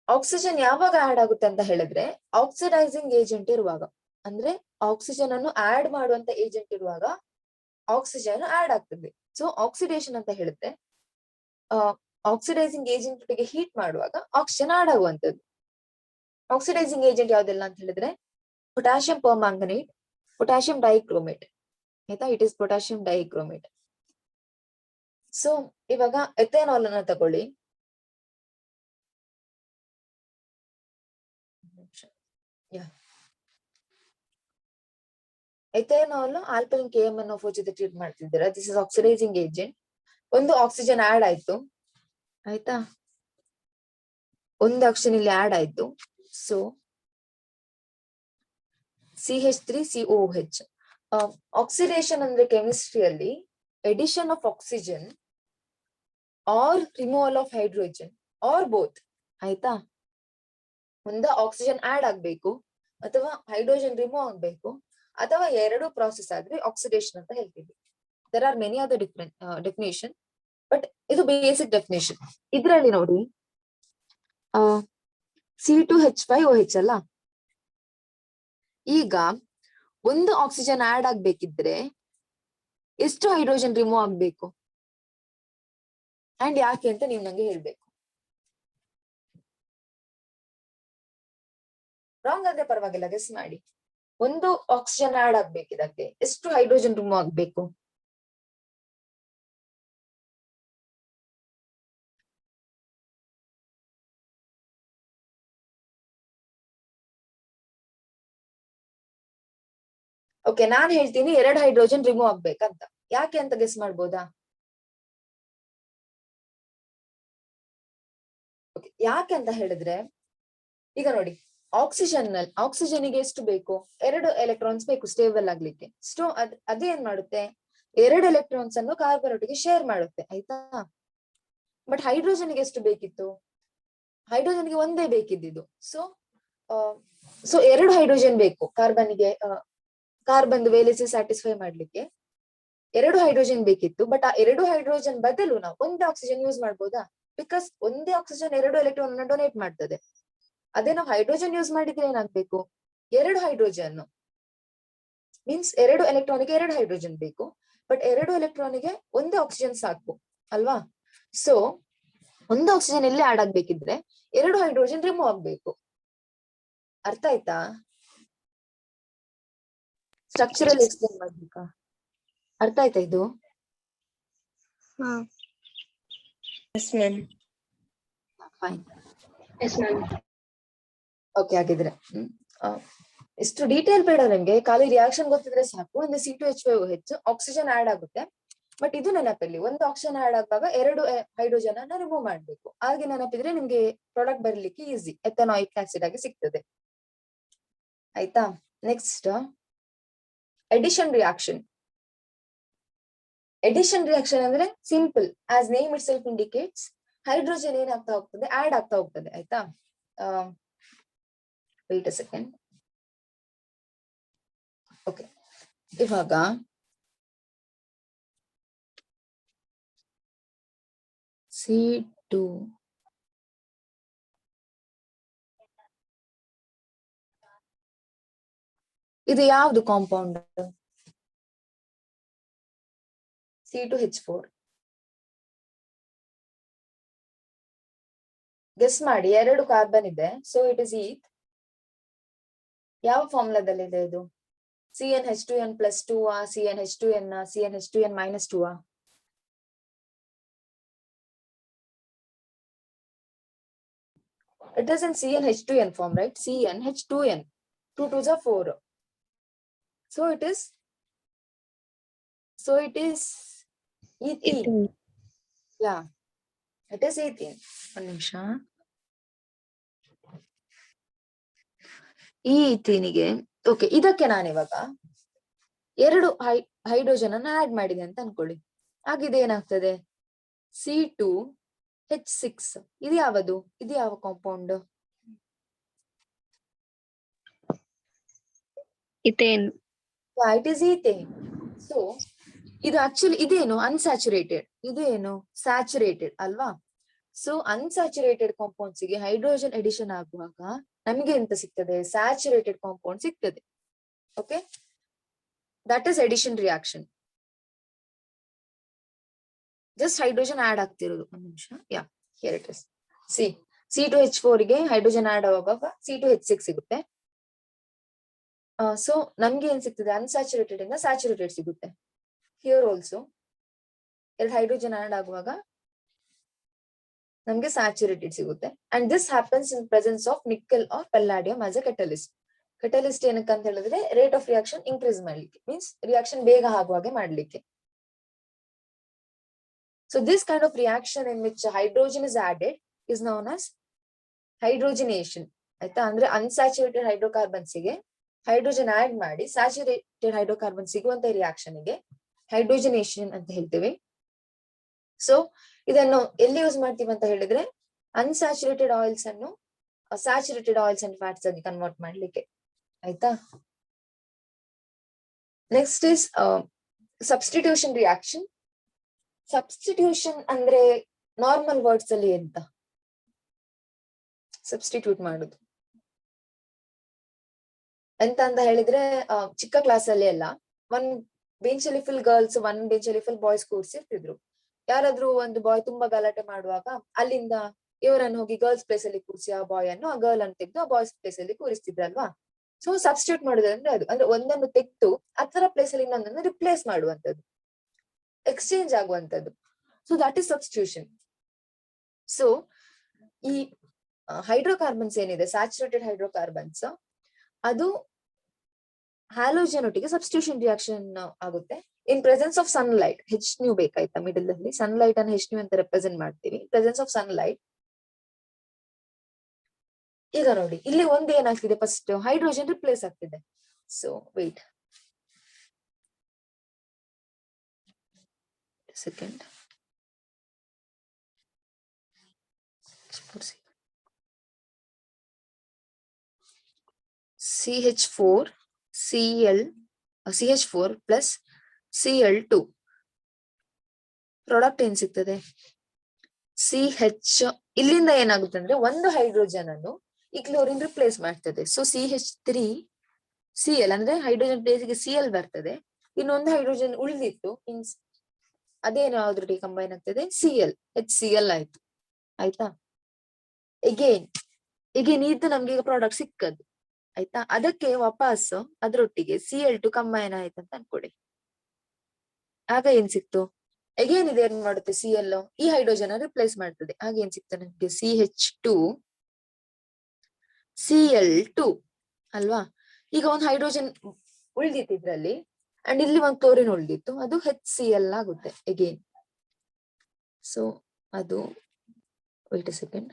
ಆಕ್ಸಿಜನ್ ಯಾವಾಗ ಆಡ್ ಆಗುತ್ತೆ ಅಂತ ಹೇಳಿದ್ರೆ ಆಕ್ಸಿಡೈಸಿಂಗ್ ಏಜೆಂಟ್ ಇರುವಾಗ, ಅಂದ್ರೆ ಆಕ್ಸಿಜನ್ ಅನ್ನು ಆಡ್ ಮಾಡುವಂತ ಏಜೆಂಟ್ ಇರುವಾಗ ಆಕ್ಸಿಜನ್ ಆಡ್ ಆಗ್ತದೆ. ಸೊ ಆಕ್ಸಿಡೇಷನ್ ಅಂತ ಹೇಳುತ್ತೆ ಆಕ್ಸಿಡೈಸಿಂಗ್ ಏಜೆಂಟ್ ಒಟ್ಟಿಗೆ ಹೀಟ್ ಮಾಡುವಾಗ ಆಕ್ಸಿಜನ್ ಆಡ್ ಆಗುವಂತದ್ದು. ಆಕ್ಸಿಡೈಸಿಂಗ್ ಏಜೆಂಟ್ ಯಾವ್ದೆಲ್ಲ ಅಂತ ಹೇಳಿದ್ರೆ ಪೊಟ್ಯಾಷಿಯಂ ಪರ್ಮಾಂಗನೇಟ್, ಪೊಟ್ಯಾಷಿಯಂ ಡೈಕ್ರೋಮೇಟ್ ಆಯ್ತಾ, it is potassium dichromate. So ಇವಾಗ ಎಥೆನಾಲ್ ಅನ್ನ ತಗೊಳ್ಳಿ. ಎಥೆನಾಲ್ ಆಲ್ಕಲಿನ್ KMnO4 ಜೊತೆ ಟ್ರೀಟ್ ಮಾಡ್ತಿದ್ದೀರಾ, ದಿಸ್ ಇಸ್ ಆಕ್ಸಿಡೈಸಿಂಗ್ ಏಜೆಂಟ್. ಒಂದು ಆಕ್ಸಿಜನ್ ಆಡ್ ಆಯ್ತು ಆಯ್ತಾ, ಒಂದು ಆಕ್ಸಿಜನ್ ಇಲ್ಲಿ ಆಡ್ ಆಯ್ತು. So CH3COOH. ಆಕ್ಸಿಡೇಷನ್ ಅಂದ್ರೆ ಕೆಮಿಸ್ಟ್ರಿಯಲ್ಲಿ addition of oxygen or removal of hydrogen or both ಆಯ್ತಾ. ಒಂದು ಆಕ್ಸಿಜನ್ ಆಡ್ ಆಗ್ಬೇಕು ಅಥವಾ ಹೈಡ್ರೋಜನ್ ರಿಮೂವ್ ಆಗ್ಬೇಕು ಅಥವಾ ಎರಡು ಪ್ರಾಸೆಸ್ ಆದ್ರೆ ಆಕ್ಸಿಡೇಷನ್ ಅಂತ ಹೇಳ್ತೀವಿ. There are many other different definition, but ಇದು ಬೇಸಿಕ್ ಡೆಫಿನೇಷನ್. ಇದ್ರಲ್ಲಿ ನೋಡಿ C2H5OH ಅಲ್ಲ, ಈಗ ಒಂದು ಆಕ್ಸಿಜನ್ ಆಡ್ ಆಗ್ಬೇಕಿದ್ರೆ ಎಷ್ಟು ಹೈಡ್ರೋಜನ್ ರಿಮೂವ್ ಆಗ್ಬೇಕು ಅಂಡ್ ಯಾಕೆ ಅಂತ ನೀವು ನಂಗೆ ಹೇಳ್ಬೇಕು. ರಾಂಗ್ ಆದ್ರೆ ಪರವಾಗಿಲ್ಲ, ಗೆಸ್ ಮಾಡಿ. ಒಂದು ಆಕ್ಸಿಜನ್ ಆಡ್ ಆಗ್ಬೇಕಿದಕ್ಕೆ ಎಷ್ಟು ಹೈಡ್ರೋಜನ್ ರಿಮೂವ್ ಆಗ್ಬೇಕು? ಓಕೆ, ನಾನ್ ಹೇಳ್ತೀನಿ 2 ಹೈಡ್ರೋಜನ್ ರಿಮೂವ್ ಆಗ್ಬೇಕಂತ. ಯಾಕೆ ಅಂತ ಗೆಸ್ ಮಾಡ್ಬೋದಾ? ಯಾಕೆ ಅಂತ ಹೇಳಿದ್ರೆ ಈಗ ನೋಡಿ, ಆಕ್ಸಿಜನ್ಗೆ ಎಷ್ಟು ಬೇಕು? 2 ಎಲೆಕ್ಟ್ರಾನ್ಸ್ ಬೇಕು ಸ್ಟೇಬಲ್ ಆಗ್ಲಿಕ್ಕೆ. ಅದೇನ್ ಮಾಡುತ್ತೆ, 2 ಎಲೆಕ್ಟ್ರಾನ್ಸ್ ಅನ್ನು ಕಾರ್ಬನ್ ಒಟ್ಟಿಗೆ ಶೇರ್ ಮಾಡುತ್ತೆ ಆಯ್ತಾ. ಬಟ್ ಹೈಡ್ರೋಜನ್ಗೆ ಎಷ್ಟು ಬೇಕಿತ್ತು? ಹೈಡ್ರೋಜನ್ಗೆ ಒಂದೇ ಬೇಕಿದ್ದು. ಸೊ 2 ಹೈಡ್ರೋಜನ್ ಬೇಕು ಕಾರ್ಬನ್ ವೇಲೆನ್ಸಿ ಸ್ಯಾಟಿಸ್ಫೈ ಮಾಡ್ಲಿಕ್ಕೆ 2 ಹೈಡ್ರೋಜನ್ ಬೇಕಿತ್ತು. ಬಟ್ ಆ 2 ಹೈಡ್ರೋಜನ್ ಬದಲು ನಾವು ಒಂದೇ ಆಕ್ಸಿಜನ್ ಯೂಸ್ ಮಾಡ್ಬೋದಾ? ಬಿಕಾಸ್ ಒಂದೇ ಆಕ್ಸಿಜನ್ 2 ಎಲೆಕ್ಟ್ರಾನ್ ಅನ್ನು ಡೊನೇಟ್ ಮಾಡ್ತದೆ. ಅದೇ ನಾವು ಹೈಡ್ರೋಜನ್ ಯೂಸ್ ಮಾಡಿದ್ರೆ ಏನಾಗ್ಬೇಕು, 2 ಹೈಡ್ರೋಜನ್ ಮೀನ್ಸ್ 2 ಎಲೆಕ್ಟ್ರಾನ್ಗೆ 2 ಹೈಡ್ರೋಜನ್ ಬೇಕು. ಬಟ್ 2 ಎಲೆಕ್ಟ್ರಾನಿಗೆ ಒಂದೇ ಆಕ್ಸಿಜನ್ ಸಾಕು ಅಲ್ವಾ. ಸೊ ಒಂದು ಆಕ್ಸಿಜನ್ ಎಲ್ಲಿ ಆಡ್ ಆಗ್ಬೇಕಿದ್ರೆ 2 ಹೈಡ್ರೋಜನ್ ರಿಮೂವ್ ಆಗ್ಬೇಕು. ಅರ್ಥ ಆಯ್ತಾ? ಸ್ಟ್ರಕ್ಚರಲ್ ಎಕ್ಸ್ಪ್ಲೇನ್ ಮಾಡ್ಬೇಕಾ? ಅರ್ಥ ಆಯ್ತಾ ಇದು? Yes, ma'am. Fine. Yes, ma'am. Okay ಆಗಿದ್ರೆ ಇಷ್ಟು ಡೀಟೇಲ್ ಬೇಡ ನಿಮ್ಗೆ, ಖಾಲಿ ರಿಯಾಕ್ಷನ್ ಗೊತ್ತಿದ್ರೆ ಸಾಕು. ಒಂದು C2H5OH ಆಕ್ಸಿಜನ್ ಆಡ್ ಆಗುತ್ತೆ. ಬಟ್ ಇದು ನೆನಪಲ್ಲಿ, ಒಂದು ಆಕ್ಸಿಜನ್ ಆಡ್ ಆಗುವಾಗ 2 ಹೈಡ್ರೋಜನ್ ಅನ್ನ ರಿಮೂವ್ ಮಾಡ್ಬೇಕು. ಹಾಗೆ ನೆನಪಿದ್ರೆ ನಿಮ್ಗೆ ಪ್ರಾಡಕ್ಟ್ ಬರಲಿಕ್ಕೆ ಈಸಿ, ಎಥನಾಯಿಕ್ ಆಸಿಡ್ ಆಗಿ ಸಿಗ್ತದೆ. ಆಯ್ತಾ? Next addition reaction. Addition reaction ಅಂದ್ರೆ simple, as name itself indicates, hydrogen ಏನಾಗ್ತಾ ಹೋಗ್ತದೆ, ಆಡ್ ಆಗ್ತಾ ಹೋಗ್ತದೆ. ಆಯ್ತಾ? Wait a second. ಓಕೆ, ಇವಾಗ C2 ಇದು ಯಾವ್ದು ಕಾಂಪೌಂಡ್? C2H4. ಗೆಸ್ ಮಾಡಿ, 2 ಕಾರ್ಬನ್ ಇದೆ, ಸೊ ಇಟ್ ಇಸ್ ಈಥ್. ಯಾವ ಫಾರ್ಮುಲಾದಲ್ಲಿ ಇದೆ ಇದು? CnH2n+2 CnH2n CnH2n-2 It is in CnH2n form, right? CnH2n. 2 2s are 4. So it is ethene. Yeah, it is ethene. ಒಂದು ನಿಮಿಷ. ಈ ಈಥೀನಿಗೆ ಓಕೆ, ಇದಕ್ಕೆ ನಾನಿವಾಗ 2 ಹೈಡ್ರೋಜನ್ ಅನ್ನ ಆಡ್ ಮಾಡಿದೆ ಅಂತ ಅನ್ಕೊಳ್ಳಿ. ಹಾಗಿದು ಏನಾಗ್ತದೆ? C2H6. ಇದು ಯಾವುದು? ಇದು ಯಾವ compound? Ethane. Yeah, it is ethane. So ಇದು ಆಕ್ಚುಲಿ ಇದೇನು? ಅನ್ಸ್ಯಾಚುರೇಟೆಡ್. ಇದು ಏನು? ಸ್ಯಾಚುರೇಟೆಡ್ ಅಲ್ವಾ? ಸೊ ಅನ್ಸ್ಯಾಚುರೇಟೆಡ್ ಕಾಂಪೌಂಡ್ಸ್ ಗೆ ಹೈಡ್ರೋಜನ್ ಎಡಿಷನ್ ಆಗುವಾಗ ನಮಗೆ ಎಂತ ಸಿಗ್ತದೆ? ಸ್ಯಾಚುರೇಟೆಡ್ ಕಾಂಪೌಂಡ್ ಸಿಗ್ತದೆ. Okay, that is addition reaction. Just hydrogen add ಆಗ್ತಿರೋದು. ಒಂದು ನಿಮಿಷ. ಯಾ, ಹಿಯರ್ ಇಟ್ ಇಸ್. C2H4 ಗೆ ಹೈಡ್ರೋಜನ್ ಆಡ್ ಆಗುವಾಗ C2H6 ಸಿಗುತ್ತೆ. ಸೊ ನಮ್ಗೆ ಏನ್ ಸಿಗ್ತದೆ? ಅನ್ಸ್ಯಾಚುರೇಟೆಡ್ ಇಂದ ಸ್ಯಾಚುರೇಟೆಡ್ ಸಿಗುತ್ತೆ. ಹಿಯರ್ ಆಲ್ಸೋ 2 ಹೈಡ್ರೋಜನ್ ಆಡ್ ಆಗುವಾಗ ನಮ್ಗೆ ಸ್ಯಾಚುರೇಟೆಡ್ ಸಿಗುತ್ತೆ. And this happens in presence of nickel or palladium as a catalyst. Catalyst ಏನಕ್ಕೆ ಅಂತ ಹೇಳಿದ್ರೆ ರೇಟ್ ಆಫ್ ರಿಯಾಕ್ಷನ್ ಇನ್ಕ್ರೀಸ್ ಮಾಡ್ಲಿಕ್ಕೆ, ಮೀನ್ಸ್ ರಿಯಾಕ್ಷನ್ ಬೇಗ ಆಗುವಾಗೆ ಮಾಡ್ಲಿಕ್ಕೆ. So this kind of reaction in which hydrogen is added is known as hydrogenation. ಆಯ್ತಾ? ಅಂದ್ರೆ unsaturated hydrocarbons ಗೆ ಹೈಡ್ರೋಜನ್ ಆಡ್ ಮಾಡಿ ಸ್ಯಾಚುರೇಟೆಡ್ ಹೈಡ್ರೋಕಾರ್ಬನ್ ಸಿಗುವಂತ ರಿಯಾಕ್ಷನ್ ಗೆ ಹೈಡ್ರೋಜಿನೇಷನ್ ಅಂತ ಹೇಳ್ತೀವಿ. ಸೊ ಇದನ್ನು ಎಲ್ಲಿ ಯೂಸ್ ಮಾಡ್ತೀವಿ ಅಂತ ಹೇಳಿದ್ರೆ ಅನ್ಸ್ಯಾಚುರೇಟೆಡ್ ಆಯಿಲ್ಸ್ ಅನ್ನು ಸ್ಯಾಚುರೇಟೆಡ್ ಆಯಿಲ್ಸ್ ಅಂಡ್ ಫ್ಯಾಟ್ಸ್ ಆಗಿ ಕನ್ವರ್ಟ್ ಮಾಡ್ಲಿಕ್ಕೆ. ಆಯ್ತಾ? Next is substitution reaction. Substitution ಅಂದ್ರೆ ನಾರ್ಮಲ್ ವರ್ಡ್ಸ್ ಅಲ್ಲಿ ಎಂತ? ಸಬ್ಸ್ಟಿಟ್ಯೂಟ್ ಮಾಡುದು ಎಂತ ಅಂತ ಹೇಳಿದ್ರೆ, ಚಿಕ್ಕ ಕ್ಲಾಸ್ ಅಲ್ಲಿ ಎಲ್ಲ ಒಂದ್ ಬೆಂಚ್ ಅಲ್ಲಿ ಫುಲ್ ಗರ್ಲ್ಸ್, ಒಂದ್ ಬೆಂಚ್ ಅಲ್ಲಿ ಫುಲ್ ಬಾಯ್ಸ್ ಕೂರ್ಸಿರ್ತಿದ್ರು. ಯಾರಾದ್ರೂ ಒಂದು ಬಾಯ್ ತುಂಬಾ ಗಲಾಟೆ ಮಾಡುವಾಗ ಅಲ್ಲಿಂದ ಇವರನ್ನು ಹೋಗಿ ಗರ್ಲ್ಸ್ ಪ್ಲೇಸ್ ಅಲ್ಲಿ ಕೂರಿಸಿ ಆ ಬಾಯ್ ಅನ್ನು, ಆ ಗರ್ಲ್ ಅನ್ನು ತೆಗೆದು ಆ ಬಾಯ್ಸ್ ಪ್ಲೇಸ್ ಅಲ್ಲಿ ಕೂರಿಸ್ತಿದ್ರಲ್ವಾ. ಸೊ ಸಬ್ಸ್ಟಿಟ್ಯೂಟ್ ಮಾಡುದಂದ್ರೆ ಅದು, ಅಂದ್ರೆ ಒಂದನ್ನು ತೆಗೆದು ಅದರ ಪ್ಲೇಸ್ ಅಲ್ಲಿ ಇನ್ನೊಂದನ್ನು ರಿಪ್ಲೇಸ್ ಮಾಡುವಂತದ್ದು, ಎಕ್ಸ್ಚೇಂಜ್ ಆಗುವಂತದ್ದು. So that is substitution. So ಈ ಹೈಡ್ರೋಕಾರ್ಬನ್ಸ್ ಏನಿದೆ, ಸ್ಯಾಚುರೇಟೆಡ್ ಹೈಡ್ರೋಕಾರ್ಬನ್ಸ್, ಅದು ಹ್ಯಾಲೋಜನ್ ಒಟ್ಟಿಗೆ ಸಬ್ಸ್ಟಿಟ್ಯೂಷನ್ ರಿಯಾಕ್ಷನ್ ಆಗುತ್ತೆ in presence of sunlight. Hν ಬೇಕಾಯ್ತಾ ಮಿಡಲ್ ಅಲ್ಲಿ? ಸನ್ಲೈಟ್ ಅನ್ನು Hν ಅಂತ ರೆಪ್ರೆಸೆಂಟ್ ಮಾಡ್ತೀವಿ, ಪ್ರೆಸೆನ್ಸ್ ಆಫ್ ಸನ್ಲೈಟ್. ಈಗ ನೋಡಿ, ಇಲ್ಲಿ ಒಂದು ಏನಾಗ್ತಿದೆ? ಫಸ್ಟ್ ಹೈಡ್ರೋಜನ್ ರಿಪ್ಲೇಸ್ ಆಗ್ತಿದೆ. So wait second. CH4 plus Cl2 product ಏನ್ ಸಿಗ್ತದೆ? CH. ಇಲ್ಲಿಂದ ಏನಾಗುತ್ತೆ ಅಂದ್ರೆ ಒಂದು ಹೈಡ್ರೋಜನ್ ಅನ್ನು ಈ ಕ್ಲೋರಿನ್ ರಿಪ್ಲೇಸ್ ಮಾಡ್ತದೆ. ಸೊ CH3Cl ಅಂದ್ರೆ ಹೈಡ್ರೋಜನ್ ಪ್ಲೇಸ್ ಗೆ Cl ಬರ್ತದೆ. ಇನ್ನೊಂದು ಹೈಡ್ರೋಜನ್ ಉಳಿದಿತ್ತು, ಮೀನ್ಸ್ ಅದೇನು ಯಾವ್ದ್ರೊಟ್ಟಿಗೆ ಕಂಬೈನ್ ಆಗ್ತದೆ, Cl, HCl ಆಯ್ತು. ಆಯ್ತಾ, ಎಗೇನ್ ಇದು ನಮ್ಗೆ ಈಗ ಪ್ರಾಡಕ್ಟ್ ಸಿಕ್ಕದು. ಆಯ್ತಾ, ಅದಕ್ಕೆ ವಾಪಸ್ ಅದ್ರೊಟ್ಟಿಗೆ Cl2 ಕಂಬೈನ್ ಆಯ್ತು ಅಂತ ಅನ್ಕೊಡಿ. ಆಗ ಏನ್ ಸಿಕ್ತು, ಎಗೇನ್ ಇದು ಏನ್ ಮಾಡುತ್ತೆ, Cl ಈ ಹೈಡ್ರೋಜನ್ ರಿಪ್ಲೇಸ್ ಮಾಡ್ತದೆ. ಆಗ ಏನ್ ಸಿಕ್ತು ನಮ್ಗೆ, CH2 Cl2 ಅಲ್ವಾ. ಈಗ ಒಂದು ಹೈಡ್ರೋಜನ್ ಉಳಿದಿತ್ತು ಇದ್ರಲ್ಲಿ, ಅಂಡ್ ಇಲ್ಲಿ ಒಂದು ಕ್ಲೋರಿನ್ ಉಳಿದಿತ್ತು, ಅದು HCl ಆಗುತ್ತೆ ಎಗೇನ್. ಸೊ ಅದು, ವೇಟ್ ಎ ಸೆಕೆಂಡ್,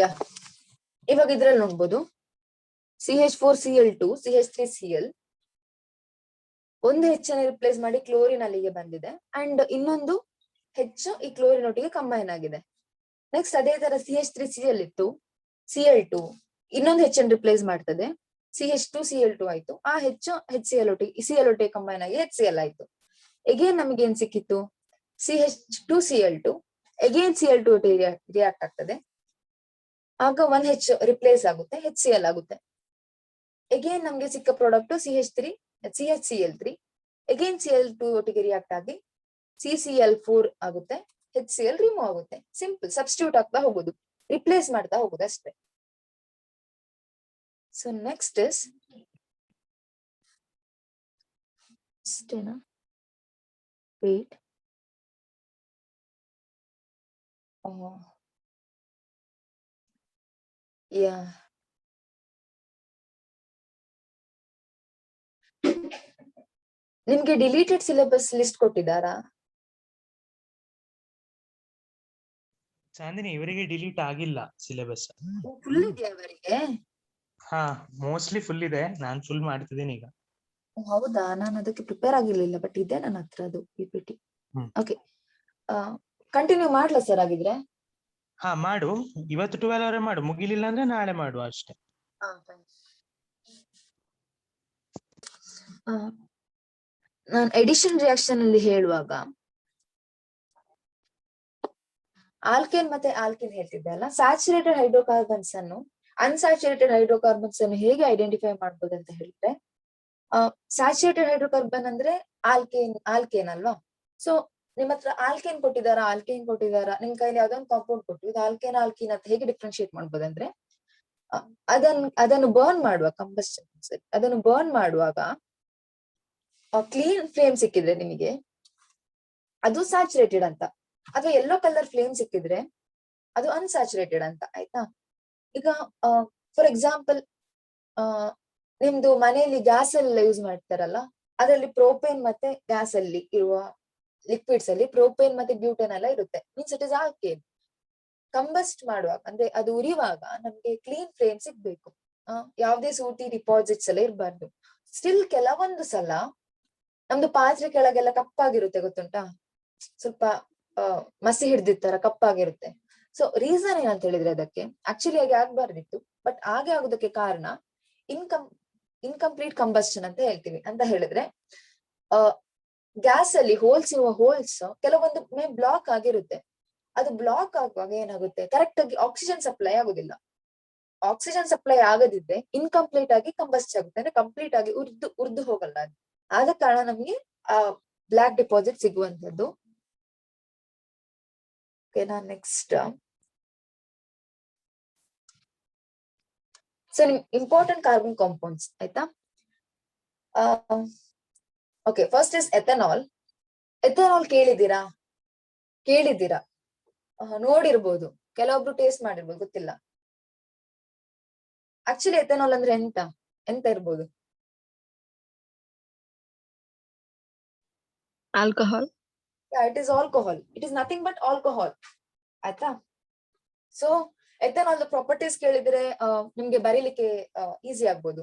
ಯಾ ಇವಾಗ ಇದ್ರಲ್ಲಿ ನೋಡ್ಬೋದು CH4Cl2 CH3Cl, ಒಂದು ಹೆಚ್ಚನ್ನು ರಿಪ್ಲೇಸ್ ಮಾಡಿ ಕ್ಲೋರಿನ್ ಅಲ್ಲಿಗೆ ಬಂದಿದೆ, ಅಂಡ್ ಇನ್ನೊಂದು ಹೆಚ್ಚು ಈ ಕ್ಲೋರಿನ್ ಒಟ್ಟಿಗೆ ಕಂಬೈನ್ ಆಗಿದೆ. ನೆಕ್ಸ್ಟ್ ಅದೇ ತರ CH3Cl ಇತ್ತು, Cl2 ಇನ್ನೊಂದು ಹೆಚ್ಚನ್ನು ರಿಪ್ಲೇಸ್ ಮಾಡ್ತದೆ, CH2Cl2 ಆಯ್ತು. ಆ ಹೆಚ್ಚು HCl ಒಟ್ಟಿಗೆ ಕಂಬೈನ್ ಆಗಿ HCl ಆಯ್ತು. ಎಗೇನ್ ನಮಗೆ ಏನ್ ಸಿಕ್ಕಿತ್ತು, CH2Cl2 ಎಗೇನ್ Cl2 ಒಟ್ಟಿಗೆ ರಿಯಾಕ್ಟ್ ಆಗ್ತದೆ. ಆಗ ಒಂದ್ ಹೆಚ್ಚು ರಿಪ್ಲೇಸ್ ಆಗುತ್ತೆ, HCl ಆಗುತ್ತೆ. ಎಗೇನ್ ನಮ್ಗೆ ಸಿಕ್ಕ ಪ್ರಾಡಕ್ಟ್ CHCl3 ಎಗೇನ್ Cl2 ಒಟ್ಟಿಗೆ ರಿಯಾಕ್ಟ್ ಆಗಿ CCl4 ಆಗುತ್ತೆ, HCl ರಿಮೂವ್ ಆಗುತ್ತೆ. ಸಿಂಪಲ್, ಸಬ್ಸ್ಟಿಟ್ಯೂಟ್ ಆಗ್ತಾ ಹೋಗುದು, ರಿಪ್ಲೇಸ್ ಮಾಡ್ತಾ ಹೋಗುದು ಅಷ್ಟೇ. ಸೊ ನೆಕ್ಸ್ಟ್ ಇಸ್ ಅಷ್ಟೇನಾ, ವೇಟ್, ಯಾ ನಿಮ್ಗೆ ಡಿಲೀಟೆಡ್ ಸಿಲೆಬಸ್ ಲಿಸ್ಟ್ ಕೊಟ್ಟಿದ್ದಾರಾ? ಚಾಂದಿನಿ, ಇವರಿಗೆ ಡಿಲೀಟ್ ಆಗಿಲ್ಲ ಸಿಲೆಬಸ್. ಫುಲ್ ಇದೆಯಾ ಅವರಿಗೆ? ಹಾ, ಮೋಸ್ಟ್ಲಿ ಫುಲ್ ಇದೆ. ನಾನ್ ಫುಲ್ ಮಾಡ್ತಿದ್ದೀನಿ ಈಗ. ಹೌದಾ, ನಾನು ಅದಕ್ಕೆ ಪ್ರಿಪೇರ್ ಆಗಿರ್ಲಿಲ್ಲ, ಬಟ್ ಇದೆ ನನ್ನ ಹತ್ರ ಅದು PPT. ಓಕೆ, ಕಂಟಿನ್ಯೂ ಮಾಡ್ಲಾ ಸರ್ ಆಗಿದ್ರೆ? ಹಾ ಮಾಡು, ಇವತ್ತು 12 ಅವರೆ ಮಾಡು, ಮುಗಿಲಿಲ್ಲ ಅಂದ್ರೆ ನಾಳೆ ಮಾಡುವ ಅಷ್ಟೇ. ನಾನು ಎಡಿಷನ್ ರಿಯಾಕ್ಷನ್ ಅಲ್ಲಿ ಹೇಳುವಾಗ ಆಲ್ಕೇನ್ ಮತ್ತೆ ಆಲ್ಕಿನ್ ಹೇಳ್ತಿದ್ದೆ ಅಲ್ಲ, ಸ್ಯಾಚುರೇಟೆಡ್ ಹೈಡ್ರೋಕಾರ್ಬನ್ಸ್ ಅನ್ನು ಅನ್ಸ್ಯಾಚುರೇಟೆಡ್ ಹೈಡ್ರೋಕಾರ್ಬನ್ಸ್ ಅನ್ನು ಹೇಗೆ ಐಡೆಂಟಿಫೈ ಮಾಡ್ಬೋದು ಅಂತ ಹೇಳಿದ್ರೆ, ಸ್ಯಾಚುರೇಟೆಡ್ ಹೈಡ್ರೋಕಾರ್ಬನ್ ಅಂದ್ರೆ ಆಲ್ಕೇನ್ ಅಲ್ವಾ. ಸೊ ನಿಮ್ ಹತ್ರ ಆಲ್ಕೇನ್ ಕೊಟ್ಟಿದಾರ, ನಿಮ್ ಕೈಲಿ ಯಾವ್ದೊಂದು ಕಾಂಪೌಂಡ್ ಕೊಟ್ಟು ಇದು ಆಲ್ಕೇನ್ ಅಂತ ಹೇಗೆ ಡಿಫ್ರೆನ್ಶಿಯೇಟ್ ಮಾಡ್ಬೋದಂದ್ರೆ, ಅದನ್ನು ಬರ್ನ್ ಮಾಡುವ ಕಂಬಸ್ಟನ್, ಅದನ್ನು ಬರ್ನ್ ಮಾಡುವಾಗ ಕ್ಲೀನ್ ಫ್ಲೇಮ್ ಸಿಕ್ಕಿದ್ರೆ ನಿಮಗೆ ಅದು ಸ್ಯಾಚುರೇಟೆಡ್ ಅಂತ, ಅಥವಾ ಯೆಲ್ಲೋ ಕಲರ್ ಫ್ಲೇಮ್ ಸಿಕ್ಕಿದ್ರೆ ಅದು ಅನ್ಸ್ಯಾಚುರೇಟೆಡ್ ಅಂತ. ಆಯ್ತಾ, ಈಗ ಫಾರ್ ಎಕ್ಸಾಂಪಲ್ ನಿಮ್ದು ಮನೆಯಲ್ಲಿ ಗ್ಯಾಸ್ ಎಲ್ಲ ಯೂಸ್ ಮಾಡ್ತಾರಲ್ಲ, ಅದರಲ್ಲಿ ಪ್ರೋಪೇನ್ ಮತ್ತೆ ಗ್ಯಾಸ್ ಅಲ್ಲಿ ಇರುವ ಲಿಕ್ವಿಡ್ಸ್ ಅಲ್ಲಿ ಪ್ರೋಪೇನ್ ಮತ್ತೆ ಬ್ಯೂಟೇನ್ ಎಲ್ಲ ಇರುತ್ತೆ, means it is alkane. Combust ಮಾಡುವಾಗ ಅಂದ್ರೆ ಅದು ಉರಿಯುವಾಗ ನಮ್ಗೆ ಕ್ಲೀನ್ ಫ್ಲೇಮ್ ಸಿಗ್ಬೇಕು, ಯಾವ್ದೇ ಸೂಟಿ ಡಿಪಾಸಿಟ್ಸ್ ಎಲ್ಲ ಇರಬಾರ್ದು. ಸ್ಟಿಲ್ ಕೆಲವೊಂದು ಸಲ ನಮ್ದು ಪಾತ್ರೆ ಕೆಳಗೆಲ್ಲ ಕಪ್ಪಾಗಿರುತ್ತೆ, ಗೊತ್ತುಂಟಾ, ಸ್ವಲ್ಪ ಮಸಿ ಹಿಡ್ದಿತ್ತರ ಕಪ್ಪಾಗಿರುತ್ತೆ. ಸೊ ರೀಸನ್ ಏನಂತ ಹೇಳಿದ್ರೆ, ಅದಕ್ಕೆ ಆಕ್ಚುಲಿ ಹಾಗೆ ಆಗ್ಬಾರ್ದಿತ್ತು, ಬಟ್ ಹಾಗೆ ಆಗೋದಕ್ಕೆ ಕಾರಣ ಇನ್ಕಂಪ್ಲೀಟ್ ಕಂಬಸ್ಟನ್ ಅಂತ ಹೇಳ್ತೀವಿ. ಅಂತ ಹೇಳಿದ್ರೆ ಗ್ಯಾಸ್ ಅಲ್ಲಿ ಹೋಲ್ಸ್ ಕೆಲವೊಂದು ಬ್ಲಾಕ್ ಆಗಿರುತ್ತೆ. ಅದು ಬ್ಲಾಕ್ ಆಗುವಾಗ ಏನಾಗುತ್ತೆ, ಕರೆಕ್ಟ್ ಆಗಿ ಆಕ್ಸಿಜನ್ ಸಪ್ಲೈ ಆಗುದಿಲ್ಲ. ಆಕ್ಸಿಜನ್ ಸಪ್ಲೈ ಆಗದಿದ್ರೆ ಇನ್ಕಂಪ್ಲೀಟ್ ಆಗಿ ಕಂಬಸ್ಟ್ ಆಗುತ್ತೆ, ಅಂದ್ರೆ ಕಂಪ್ಲೀಟ್ ಆಗಿ ಉರ್ದು ಹೋಗಲ್ಲ ಅದು. ಆದ ಕಾರಣ ನಮ್ಗೆ ಬ್ಲಾಕ್ ಡಿಪಾಸಿಟ್ ಸಿಗುವಂತದ್ದು. ಓಕೆನಾ, ನೆಕ್ಸ್ಟ್ ಸೊ ನಿಮ್ ಇಂಪಾರ್ಟೆಂಟ್ ಕಾರ್ಬನ್ ಕಾಂಪೌಂಡ್ಸ್ ಆಯ್ತಾ. Okay, first is ethanol. Ethanol ಕೇಳಿದ್ದೀರಾ? ನೋಡಿರ್ಬೋದು, ಕೆಲವೊಬ್ರು ಟೇಸ್ಟ್ ಮಾಡಿರ್ಬೋದು, ಗೊತ್ತಿಲ್ಲ. ಆಕ್ಚುಲಿ ಎಥನಾಲ್ ಅಂದ್ರೆ ಎಂತ ಇರ್ಬೋದು? Alcohol. It is alcohol, it is nothing but alcohol. ಆಯ್ತಾ, ಸೊ ಎಥನಾಲ್ ಪ್ರಾಪರ್ಟೀಸ್ ಕೇಳಿದ್ರೆ ನಿಮ್ಗೆ ಬರೀಲಿಕ್ಕೆ ಈಸಿ ಆಗ್ಬೋದು.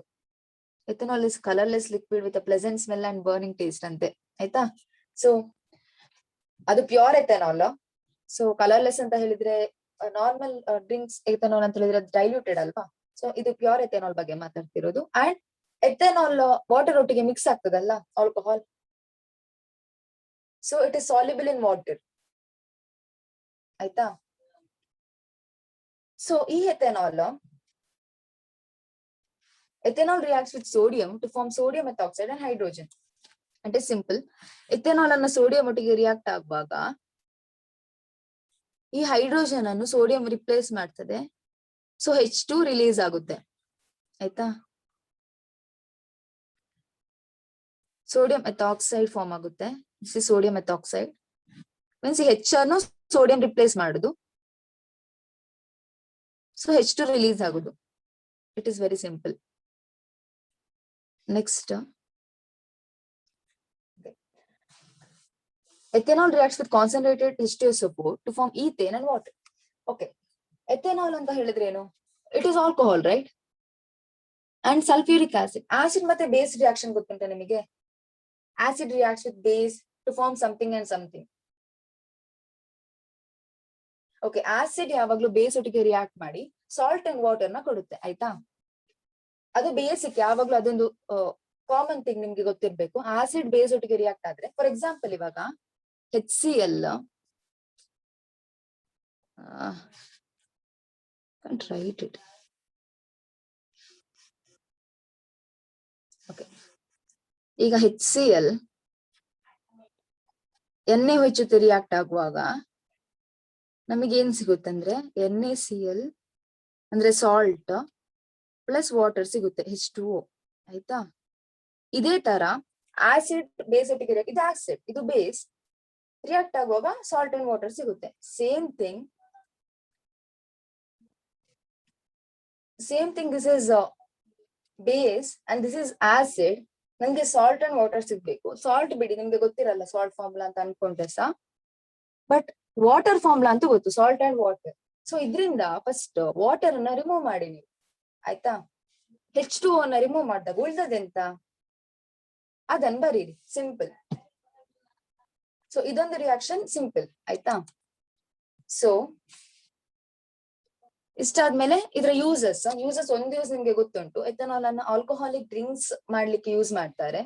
Ethanol is colourless liquid with a pleasant smell and burning taste ಅಂತೆ. ಆಯ್ತಾ, ಸೊ ಅದು ಪ್ಯೂರ್ ಎಥನಾಲ್. ಸೊ ಕಲರ್ಲೆಸ್ ಅಂತ ಹೇಳಿದ್ರೆ ನಾರ್ಮಲ್ ಡ್ರಿಂಕ್ಸ್ ಎಥನಾಲ್ ಅಂತ ಹೇಳಿದ್ರೆ ಡೈಲ್ಯೂಟೆಡ್ ಅಲ್ವಾ. ಸೊ ಇದು ಪ್ಯೂರ್ ಎಥನಾಲ್ ಬಗ್ಗೆ ಮಾತಾಡ್ತಿರೋದು. ಅಂಡ್ ಎಥನಾಲ್ ವಾಟರ್ ಒಟ್ಟಿಗೆ ಮಿಕ್ಸ್ ಆಗ್ತದಲ್ಲ, alcohol. So it is soluble in water. ಆಯ್ತಾ, ಸೊ ಈ ethanol ethanol reacts with sodium to form sodium methoxide and hydrogen. It is simple. ethanol ಅನ್ನು sodium ಒಟ್ಟಿಗೆ react ಆಗುವಾಗ ಈ ಹೈಡ್ರೋಜನ್ ಅನ್ನು ಸೋಡಿಯಂ ರಿಪ್ಲೇಸ್ ಮಾಡ್ತದೆ, ಸೊ H2 ರಿಲೀಸ್ ಆಗುತ್ತೆ. ಆಯ್ತಾ, ಸೋಡಿಯಂ ಮೆಥಾಕ್ಸೈಡ್ ಫಾರ್ಮ್ ಆಗುತ್ತೆ. ಸೋಡಿಯಂ ಮೆಥಾಕ್ಸೈಡ್ ಮೀನ್ಸ್ H ಅನ್ನು ಸೋಡಿಯಂ ರಿಪ್ಲೇಸ್ ಮಾಡುದು, ಸೊ H2 ರಿಲೀಸ್ ಆಗುದು. It is very simple. Next, ethanol reacts with concentrated H2SO4 to form ethane and water. Okay, ethanol ಅಂತ ಹೇಳಿದ್ರೆ ಏನು? It is alcohol, right? And sulfuric acid. Acid ಮತ್ತೆ base reaction ಗೊತ್ತುಂಟಾ ನಿಮಗೆ? Acid reacts with base to form something and something. Okay, acid ಯಾವಾಗ್ಲೂ base ಒಟ್ಟಿಗೆ react ಮಾಡಿ salt and water ನ ಕೊಡುತ್ತೆ. ಆಯ್ತಾ, ಅದು ಬೇಸಿಕ್, ಯಾವಾಗ್ಲೂ ಅದೊಂದು ಕಾಮನ್ ಥಿಂಗ್ ನಿಮ್ಗೆ ಗೊತ್ತಿರ್ಬೇಕು. ಆಸಿಡ್ ಬೇಸ್ ಒಟ್ಟಿಗೆ ರಿಯಾಕ್ಟ್ ಆದ್ರೆ, ಫಾರ್ ಎಕ್ಸಾಂಪಲ್ ಇವಾಗ HCl, can't write it. Okay, ಈಗ HCl NaOH ಜೊತೆ ರಿಯಾಕ್ಟ್ ಆಗುವಾಗ ನಮಗೆ ಏನ್ ಸಿಗುತ್ತಂದ್ರೆ NaCl ಅಂದ್ರೆ ಸಾಲ್ಟ್ ಪ್ಲಸ್ ವಾಟರ್ ಸಿಗುತ್ತೆ, H2O. ಆಯ್ತಾ, ಇದೇ ತರ ಆಸಿಡ್ ಬೇಸ್ ಒಟ್ಟಿಗೆ, ಇದು ಆಸಿಡ್, ಇದು ಬೇಸ್, ರಿಯಾಕ್ಟ್ ಆಗುವಾಗ ಸಾಲ್ಟ್ ಅಂಡ್ ವಾಟರ್ ಸಿಗುತ್ತೆ. Same thing this is base and this is acid. ನಮ್ಗೆ ಸಾಲ್ಟ್ ಅಂಡ್ ವಾಟರ್ ಸಿಗ್ಬೇಕು. ಸಾಲ್ಟ್ ಬಿಡಿ, ನಿಮ್ಗೆ ಗೊತ್ತಿರಲ್ಲ ಸಾಲ್ಟ್ ಫಾರ್ಮುಲಾ ಅಂತ ಅನ್ಕೊಂಡ್ರೆ ಸಹ, ಬಟ್ ವಾಟರ್ ಫಾರ್ಮುಲಾ ಅಂತ ಗೊತ್ತು, ಸಾಲ್ಟ್ ಅಂಡ್ ವಾಟರ್. ಸೊ ಇದ್ರಿಂದ ಫಸ್ಟ್ ವಾಟರ್ ಅನ್ನ ರಿಮೂವ್ ಮಾಡಿ ನೀವು. ಆಯ್ತಾ, H2O ಅನ್ನ ರಿಮೂವ್ ಮಾಡಿದಾಗ ಉಳಿದದೆಂತ ಅದನ್ನ ಬರೀರಿ, ಸಿಂಪಲ್. ಸೊ ಇದೊಂದು ರಿಯಾಕ್ಷನ್ ಸಿಂಪಲ್. ಆಯ್ತಾ, ಸೊ ಇಷ್ಟಾದ್ಮೇಲೆ ಇದರ ಯೂಸಸ್ ಒಂದು ಯೂಸ್ ನಿಮ್ಗೆ ಗೊತ್ತುಂಟು. ಎಥನಾಲ್ ಅನ್ನ ಆಲ್ಕೋಹಾಲಿಕ್ ಡ್ರಿಂಕ್ಸ್ ಮಾಡ್ಲಿಕ್ಕೆ ಯೂಸ್ ಮಾಡ್ತಾರೆ.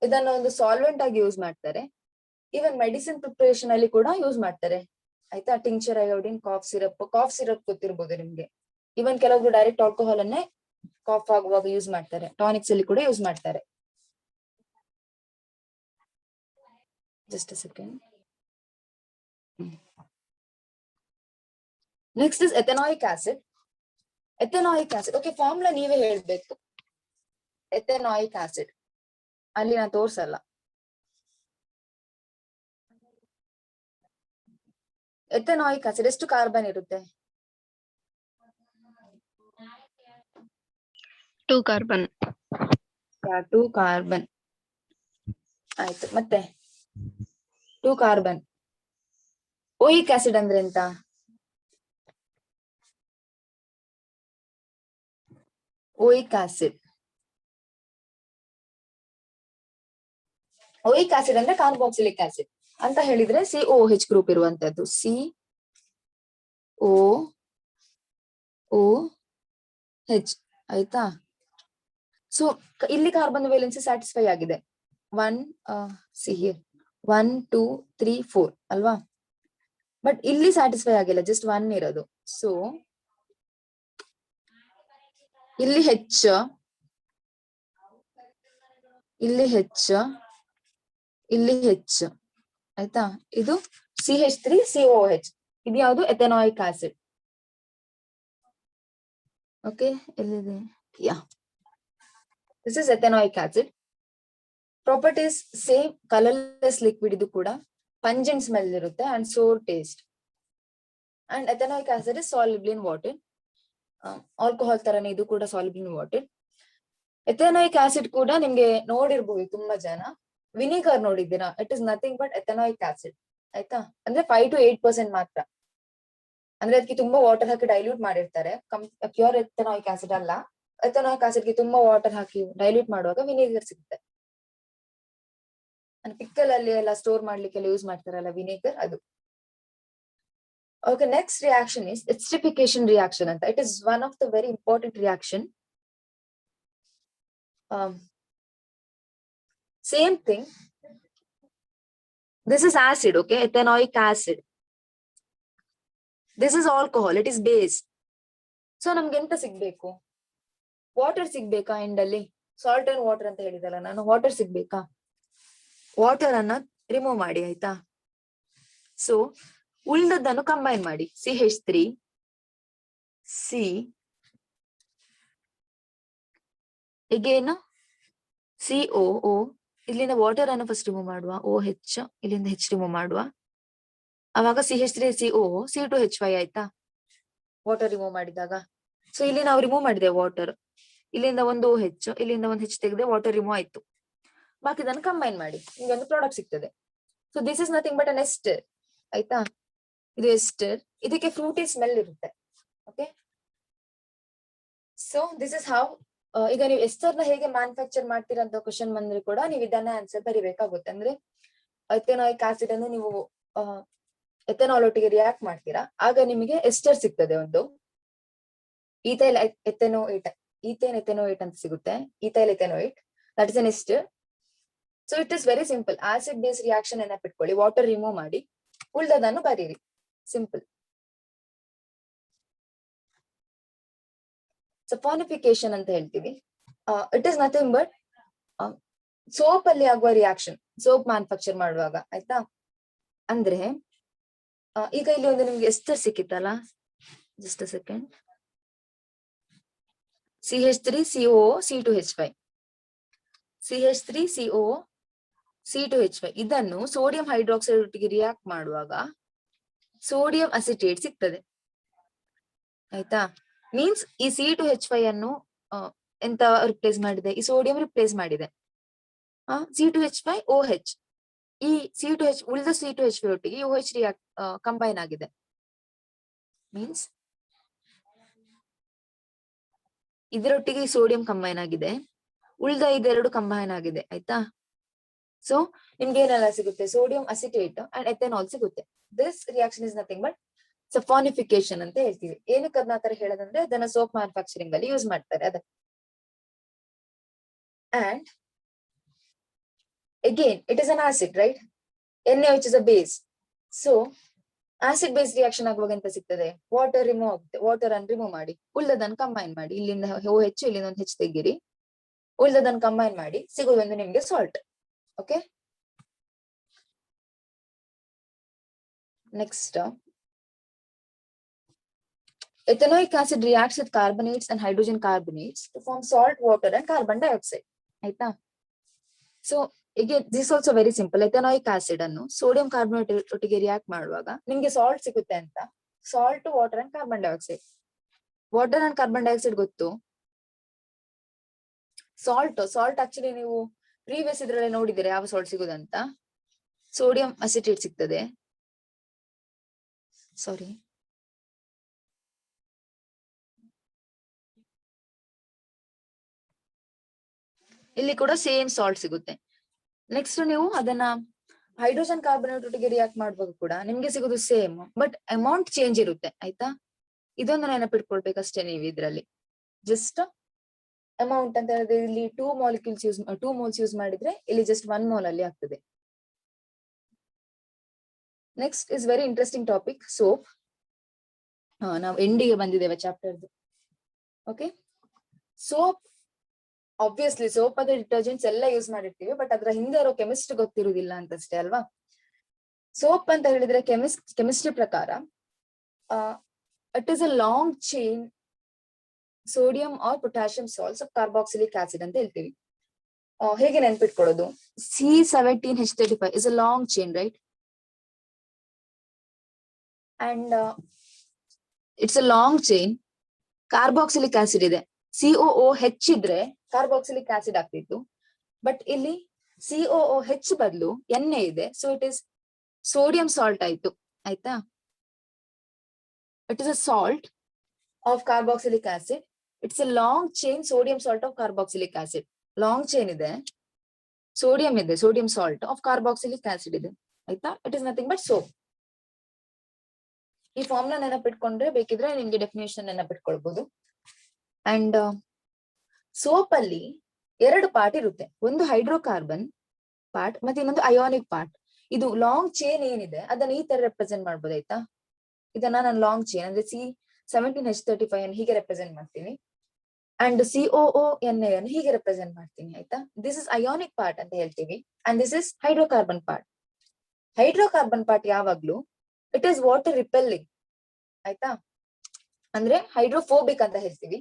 ಇದನ್ನ ಒಂದು ಸಾಲ್ವೆಂಟ್ ಆಗಿ ಯೂಸ್ ಮಾಡ್ತಾರೆ. ಈವನ್ ಮೆಡಿಸಿನ್ ಪ್ರಿಪರೇಷನ್ ಅಲ್ಲಿ ಕೂಡ ಯೂಸ್ ಮಾಡ್ತಾರೆ. ಆಯ್ತಾ, ಟಿಂಕ್ಚರ್ ಅಯೋಡಿನ್, ಕಾಫ್ ಸಿರಪ್ ಗೊತ್ತಿರ್ಬೋದು ನಿಮ್ಗೆ. ಈವನ್ ಕೆಲವೊಬ್ರು ಡೈರೆಕ್ಟ್ ಆಲ್ಕೋಹಾಲ್ ಅನ್ನೇ ಕಾಫ್ ಆಗುವಾಗ ಯೂಸ್ ಮಾಡ್ತಾರೆ. ಟಾನಿಕ್ಸ್ ಅಲ್ಲಿ ಕೂಡ ಯೂಸ್ ಮಾಡ್ತಾರೆ. Just a second. Next is ethanoic acid. Okay, formula ನೀವೇ ಹೇಳ್ಬೇಕು. ಎಥೆನಾಯಿಕ್ ಆಸಿಡ್ ಅಲ್ಲಿ ನಾನು ತೋರ್ಸಲ್ಲ. ಎಥೆನಾಯಿಕ್ ಆಸಿಡ್ ಎಷ್ಟು ಕಾರ್ಬನ್ ಇರುತ್ತೆ? 2 ಕಾರ್ಬನ್. 2 ಕಾರ್ಬನ್. ಆಯ್ತು, ಮತ್ತೆ 2 ಕಾರ್ಬನ್. ಓಯಿಕ್ ಆಸಿಡ್ ಅಂದ್ರೆ ಎಂತ? ಓಯಿಕ್ ಆಸಿಡ್ ಅಂದ್ರೆ ಕಾರ್ಬಾಕ್ಸಿಲಿಕ್ ಆಸಿಡ್ ಅಂತ ಹೇಳಿದ್ರೆ COOH ಗ್ರೂಪ್ ಇರುವಂತದ್ದು. COOH. ಆಯ್ತಾ, ಸೊ ಇಲ್ಲಿ ಕಾರ್ಬನ್ ವೇಲೆನ್ಸಿ ಸ್ಯಾಟಿಸ್ಫೈ ಆಗಿದೆ. 1 2 3 4 ಅಲ್ವಾ? ಬಟ್ ಇಲ್ಲಿ ಸ್ಯಾಟಿಸ್ಫೈ ಆಗಿಲ್ಲ, ಜಸ್ಟ್ 1 ಇರೋದು. ಸೊ ಇಲ್ಲಿ H, ಇಲ್ಲಿ H. ಆಯ್ತಾ, ಇದು CH3COOH. ಇದು ಯಾವುದು? ಎಥೆನಾಯಿಕ್ ಆಸಿಡ್. ಓಕೆ, ಎಲ್ಲಿದೆ? Yeah, this is ethanoic acid. Properties same, colourless liquid. ಇದು ಕೂಡ ಪಂಜೆಂಟ್ ಸ್ಮೆಲ್ ಇರುತ್ತೆ and sour taste. And ethanoic acid is soluble in water. Alcohol ತರನೇ ಇದು ಕೂಡ soluble in water. Ethanoic acid ಕೂಡ ನಿಮ್ಗೆ ನೋಡಿರ್ಬೋದು ತುಂಬಾ ಜನ. ವಿನಿಗರ್ ನೋಡಿದ್ದೀರಾ? It is nothing but ethanoic acid. ಆಯ್ತಾ, ಅಂದ್ರೆ 5 to 8% ಮಾತ್ರ. ಅಂದ್ರೆ ಅದಕ್ಕೆ ತುಂಬಾ ವಾಟರ್ ಹಾಕಿ ಡೈಲ್ಯೂಟ್ ಮಾಡಿರ್ತಾರೆ. ಪ್ಯೂರ್ ಎಥೆನಾಯಿಕ್ ಆಸಿಡ್ ಅಲ್ಲ. ಎಥೆನಾಯಿಕ್ ಆಸಿಡ್ಗೆ ತುಂಬಾ ವಾಟರ್ ಹಾಕಿ ಡೈಲ್ಯೂಟ್ ಮಾಡುವಾಗ ವಿನಿಗರ್ ಸಿಗುತ್ತೆ. ಪಿಕ್ಕಲ್ ಅಲ್ಲಿ ಎಲ್ಲ ಸ್ಟೋರ್ ಮಾಡ್ಲಿಕ್ಕೆಲ್ಲ ಯೂಸ್ ಮಾಡ್ತಾರಲ್ಲ ವಿನಿಗರ್, ಅದು. Okay, next reaction is esterification reaction anta. It is one of the very important reaction. Same thing. This is acid, okay, ethanoic acid. This is alcohol, it is base. So namge enta sigbeku? Water ಸಿಗ್ಬೇಕಾ end ಅಲ್ಲಿ? Salt and water ಅಂತ ಹೇಳಿದಲ್ಲ ನಾನು, water ಸಿಗ್ಬೇಕಾ? Water ಅನ್ನ remove ಮಾಡಿ ಆಯ್ತಾ. So ಉಳಿದದ್ದನ್ನು ಕಂಬೈನ್ ಮಾಡಿ. CH3 C again COO, ಇಲ್ಲಿಂದ ವಾಟರ್ ಅನ್ನು ಫಸ್ಟ್ ರಿಮೂವ್ ಮಾಡುವ, OH ಇಲ್ಲಿಂದ H ರಿಮೂವ್ ಮಾಡುವ, ಅವಾಗ CH3CO C2H5 ಆಯ್ತಾ ವಾಟರ್ ರಿಮೂವ್ ಮಾಡಿದಾಗ. ಸೊ ಇಲ್ಲಿ ನಾವು ರಿಮೂವ್ ಮಾಡಿದೆ ವಾಟರ್, ಇಲ್ಲಿಂದ ಒಂದು OH ಇಲ್ಲಿಂದ ಒಂದು H ತೆಗೆದೆ, ವಾಟರ್ ರಿಮೂವ್ ಆಯ್ತು. ಬಾಕಿದನ್ನು ಕಂಬೈನ್ ಮಾಡಿ ನಿಮ್ಗೆ ಒಂದು ಪ್ರಾಡಕ್ಟ್ ಸಿಗ್ತದೆ. So this is nothing but an ester ಆಯ್ತಾ. ಇದು ಎಸ್ಟರ್, ಇದಕ್ಕೆ ಫ್ರೂಟಿ ಸ್ಮೆಲ್ ಇರುತ್ತೆ. Okay, so this is how. ಈಗ ನೀವು ಎಸ್ಟರ್ ನ ಹೇಗೆ ಮ್ಯಾನುಫ್ಯಾಕ್ಚರ್ ಮಾಡ್ತೀರಾ ಅಂತ ಕ್ವಶನ್ ಬಂದ್ರೆ ಕೂಡ ನೀವು ಇದನ್ನ ಆನ್ಸರ್ ಬರಿಬೇಕಾಗುತ್ತೆ. ಅಂದ್ರೆ ಎಥೆನಾಯಿಕ್ ಆಸಿಡ್ ಅನ್ನು ನೀವು ಎಥೆನಾಲ್ ಒಟ್ಟಿಗೆ ರಿಯಾಕ್ಟ್ ಮಾಡ್ತೀರಾ, ಆಗ ನಿಮಗೆ ಎಸ್ಟರ್ ಸಿಗ್ತದೆ. ಒಂದು ಈಥೈಲ್ ಎಥೆನೋಯೇಟ್, ಈಥೇನ್ ಎಥೆನೋಯೇಟ್ ಅಂತ ಸಿಗುತ್ತೆ, ethyl ethanoate, that is an ester. So it is very simple. Acid base reaction ನೆನಪಿಟ್ಕೊಳ್ಳಿ, ವಾಟರ್ ರಿಮೂವ್ ಮಾಡಿ, ಉಳ್ದದನ್ನು ಬರೀರಿ, ಸಿಂಪಲ್. ಸಫಾನಿಫಿಕೇಶನ್ ಅಂತ ಹೇಳ್ತೀವಿ. It is nothing but soap ಅಲ್ಲಿ ಆಗುವ ರಿಯಾಕ್ಷನ್, ಸೋಪ್ ಮ್ಯಾನುಫ್ಯಾಕ್ಚರ್ ಮಾಡುವಾಗ ಆಯ್ತಾ. ಅಂದ್ರೆ ಈಗ ಇಲ್ಲಿ ಒಂದು ನಿಮ್ಗೆ ಎಸ್ಟರ್ ಸಿಕ್ಕಿತ್ತಲ್ಲ, just a second, CH3COO C2H5, CH3COO C2H5 ಇದನ್ನು ಸೋಡಿಯಂ ಹೈಡ್ರಾಕ್ಸೈಡ್ ಒಟ್ಟಿಗೆ ರಿಯಾಕ್ಟ್ ಮಾಡುವಾಗ ಸೋಡಿಯಂ ಅಸಿಟೇಟ್ ಸಿಗ್ತದೆ ಆಯ್ತಾ. ಮೀನ್ಸ್ ಈ C2H5 ಅನ್ನು ಎಂತ ರಿಪ್ಲೇಸ್ ಮಾಡಿದೆ, ಈ ಸೋಡಿಯಂ ರಿಪ್ಲೇಸ್ ಮಾಡಿದೆ. C2H5OH, ಈ C2H ಉಳಿದ C2H5 ಒಟ್ಟಿಗೆ OH ರಿಯಾಕ್ಟ್ ಕಂಬೈನ್ ಆಗಿದೆ. ಮೀನ್ಸ್ ಇದರೊಟ್ಟಿಗೆ ಸೋಡಿಯಂ ಕಂಬೈನ್ ಆಗಿದೆ, ಉಳಿದ ಇದೆರಡು ಕಂಬೈನ್ ಆಗಿದೆ ಆಯ್ತಾ. ಸೊ ನಿಮ್ಗೆ ಏನೆಲ್ಲ ಸಿಗುತ್ತೆ, ಸೋಡಿಯಂ ಅಸಿಟೇಟ್ ಅಂಡ್ ಎಥೆನಾಲ್ ಸಿಗುತ್ತೆ. This reaction is nothing but saponification ಅಂತ ಹೇಳ್ತೀವಿ. ಏನಕ್ಕೆ ಅದನ್ನ ಆತರ ಹೇಳೋದಂದ್ರೆ ಅದನ್ನ ಸೋಪ್ ಮ್ಯಾನುಫ್ಯಾಕ್ಚರಿಂಗ್ ಅಲ್ಲಿ ಯೂಸ್ ಮಾಡ್ತಾರೆ ಅದ. And again it is an acid right, NaOH is a base. So acid base reaction ಆಗುವಾಗ ಎಂತ ಸಿಗ್ತದೆ, ವಾಟರ್ ರಿಮೂವ್ ಆಗುತ್ತೆ, ವಾಟರ್ ಅನ್ನು ರಿಮೂವ್ ಮಾಡಿ ಉಳಿದದನ್ನು ಕಂಬೈನ್ ಮಾಡಿ, ಇಲ್ಲಿಂದ OH ಇಲ್ಲಿಂದ ಒಂದು H ತೆಗಿರಿ, ಉಳಿದದನ್ನು ಕಂಬೈನ್ ಮಾಡಿ ಸಿಗುವುದೊಂದು ನಿಮ್ಗೆ salt. Okay, next ethanoic acid reacts with carbonates and hydrogen carbonates to form salt, water and carbon dioxide ಆಯ್ತಾ. So again this is also very simple. ethanoic acid ಅನ್ನು sodium carbonate ಒಟ್ಟಿಗೆ react ಮಾಡುವಾಗ ನಿಮ್ಗೆ salt ಸಿಗುತ್ತೆ ಅಂತ. Salt, water and carbon dioxide. Water and carbon dioxide ಗೊತ್ತು. Salt actually ನೀವು previous ಇದ್ರಲ್ಲಿ ನೋಡಿದ್ರೆ ಯಾವ ಸಾಲ್ಟ್ ಸಿಗುದಂತ, ಸೋಡಿಯಂ ಅಸಿಟೇಟ್ ಸಿಗ್ತದೆ. ಸಾರಿ, ಇಲ್ಲಿ ಕೂಡ ಸೇಮ್ ಸಾಲ್ಟ್ ಸಿಗುತ್ತೆ. ನೆಕ್ಸ್ಟ್ ನೀವು ಅದನ್ನ ಹೈಡ್ರೋಜನ್ ಕಾರ್ಬೊನೇಟ್ ಒಟ್ಟಿಗೆ ರಿಯಾಕ್ಟ್ ಮಾಡುವಾಗ ಕೂಡ ನಿಮ್ಗೆ ಸಿಗೋದು ಸೇಮ್, ಬಟ್ ಅಮೌಂಟ್ ಚೇಂಜ್ ಇರುತ್ತೆ ಆಯ್ತಾ. ಇದೊಂದು ನೆನಪಿಟ್ಕೊಳ್ಬೇಕಷ್ಟೇ ನೀವು ಇದ್ರಲ್ಲಿ. ಜಸ್ಟ್ ಅಮೌಂಟ್ ಅಂತ ಹೇಳಿದ್ರೆ ಇಲ್ಲಿ 2 moles ಯೂಸ್ ಮಾಡಿದ್ರೆ ಇಲ್ಲಿ ಜಸ್ಟ್ 1 mole ಅಲ್ಲಿ ಆಗ್ತದೆ. Next is very interesting topic, soap. ನಾವು ಎಂಡಿಗೆ ಬಂದಿದ್ದೇವೆ ಚಾಪ್ಟರ್ದು. ಓಕೆ, ಸೋಪ್ ಆಬ್ವಿಯಸ್ಲಿ ಸೋಪ್ ಅದ ಡಿಟರ್ಜೆಂಟ್ಸ್ ಎಲ್ಲ ಯೂಸ್ ಮಾಡಿರ್ತೀವಿ, ಬಟ್ ಅದ್ರ ಹಿಂದೆ ಇರೋ ಕೆಮಿಸ್ಟ್ರಿ ಗೊತ್ತಿರುವುದಿಲ್ಲ ಅಂತಷ್ಟೇ ಅಲ್ವಾ. ಸೋಪ್ ಅಂತ ಹೇಳಿದ್ರೆ ಕೆಮಿಸ್ಟ್ರಿ ಪ್ರಕಾರ it is a long chain sodium or potassium salts of carboxylic acid ಅಂತ ಹೇಳ್ತೀವಿ. ಹೇಗೆ ನೆನ್ಪಿಟ್ಕೊಳ್ಳೋದು, C17H35 is a long chain right, and it's a long chain. Carboxylic acid ಇದೆ, COOH ಇದ್ರೆ ಕಾರ್ಬಾಕ್ಸಿಲಿಕ್ ಆಸಿಡ್ ಆಗ್ತಿತ್ತು, ಬಟ್ ಇಲ್ಲಿ COOH ಬದಲು Na ಇದೆ, so it is sodium salt ಆಯ್ತು ಆಯ್ತಾ. It is a salt of carboxylic acid. It's a long chain sodium salt of carboxylic acid. Long chain ಇದೆ, sodium ಇದೆ, sodium salt of carboxylic acid ಇದೆ ಆಯ್ತಾ. It is nothing but soap. ಈ form ನ ನೆನಪಿಟ್ಕೊಂಡ್ರೆ ಬೇಕಿದ್ರೆ ನಿಮ್ಗೆ ಡೆಫಿನೇಷನ್ ನೆನಪಿಟ್ಕೊಳ್ಬಹುದು. ಅಂಡ್ ಸೋಪ್ ಅಲ್ಲಿ 2 part ಇರುತ್ತೆ, ಒಂದು ಹೈಡ್ರೋಕಾರ್ಬನ್ ಪಾರ್ಟ್ ಮತ್ತೆ ಇನ್ನೊಂದು ಅಯೋನಿಕ್ ಪಾರ್ಟ್. ಇದು ಲಾಂಗ್ ಚೈನ್ ಏನಿದೆ ಅದನ್ನ ಈ ತರ ರೆಪ್ರೆಸೆಂಟ್ ಮಾಡ್ಬೋದು ಆಯ್ತಾ. ಇದನ್ನ ನಾನು ಲಾಂಗ್ ಚೈನ್ ಅಂದ್ರೆ C17H35 ಅನ್ನು ಹೀಗೆ ರೆಪ್ರೆಸೆಂಟ್ ಮಾಡ್ತೀನಿ. ಅಂಡ್ COONA ಅನ್ನು ಹೀಗೆ ರೆಪ್ರೆಸೆಂಟ್ ಮಾಡ್ತೀನಿ ಆಯ್ತಾ. ದಿಸ್ ಇಸ್ ಅಯೋನಿಕ್ ಪಾರ್ಟ್ ಅಂತ ಹೇಳ್ತೀವಿ and this is hydrocarbon part. Hydrocarbon part ಯಾವಾಗ್ಲೂ ಇಟ್ ಈಸ್ ವಾಟರ್ ರಿಪೆಲ್ಲಿಂಗ್ ಆಯ್ತಾ, ಅಂದ್ರೆ ಹೈಡ್ರೋಫೋಬಿಕ್ ಅಂತ ಹೇಳ್ತೀವಿ.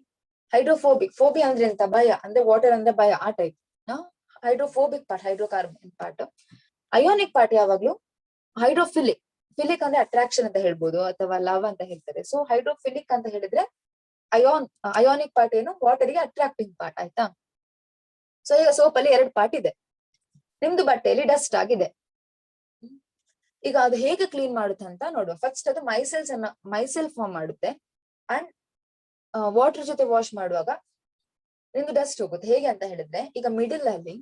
ಹೈಡ್ರೋಫೋಬಿಕ್, ಫೋಬಿಯಾ ಅಂದ್ರೆ ಎಂತ, ಭಯ, ಅಂದ್ರೆ ವಾಟರ್ ಅಂದ್ರೆ ಭಯ, ಆ type. Hydrophobic part hydrocarbon part. Ionic part ಯಾವಾಗ್ಲೂ ಹೈಡ್ರೋಫಿಲಿಕ್. ಫಿಲಿಕ್ ಅಂದ್ರೆ ಅಟ್ರಾಕ್ಷನ್ ಅಂತ ಹೇಳ್ಬೋದು ಅಥವಾ ಲವ್ ಅಂತ ಹೇಳ್ತಾರೆ. ಸೊ ಹೈಡ್ರೋಫಿಲಿಕ್ ಅಂತ ಹೇಳಿದ್ರೆ ಅಯೋನಿಕ್ ಪಾರ್ಟ್ ಏನು, ವಾಟರ್ ಗೆ ಅಟ್ರಾಕ್ಟಿಂಗ್ ಪಾರ್ಟ್ ಆಯ್ತಾ. ಸೊ ಈಗ ಸೋಪ್ ಅಲ್ಲಿ 2 ಪಾರ್ಟ್ ಇದೆ. ನಿಮ್ದು ಬಟ್ಟೆಯಲ್ಲಿ ಡಸ್ಟ್ ಆಗಿದೆ, ಈಗ ಅದು ಹೇಗೆ ಕ್ಲೀನ್ ಮಾಡುತ್ತೆ ಅಂತ ನೋಡುವ. ಫಸ್ಟ್ ಅದು ಮೈಸೆಲ್ ಫಾರ್ಮ್ ಮಾಡುತ್ತೆ ಅಂಡ್ ವಾಟರ್ ಜೊತೆ ವಾಶ್ ಮಾಡುವಾಗ ನಿಮ್ದು ಡಸ್ಟ್ ಹೋಗುತ್ತೆ. ಹೇಗೆ ಅಂತ ಹೇಳಿದ್ರೆ, ಈಗ ಮಿಡಲ್ ಅಲ್ಲಿ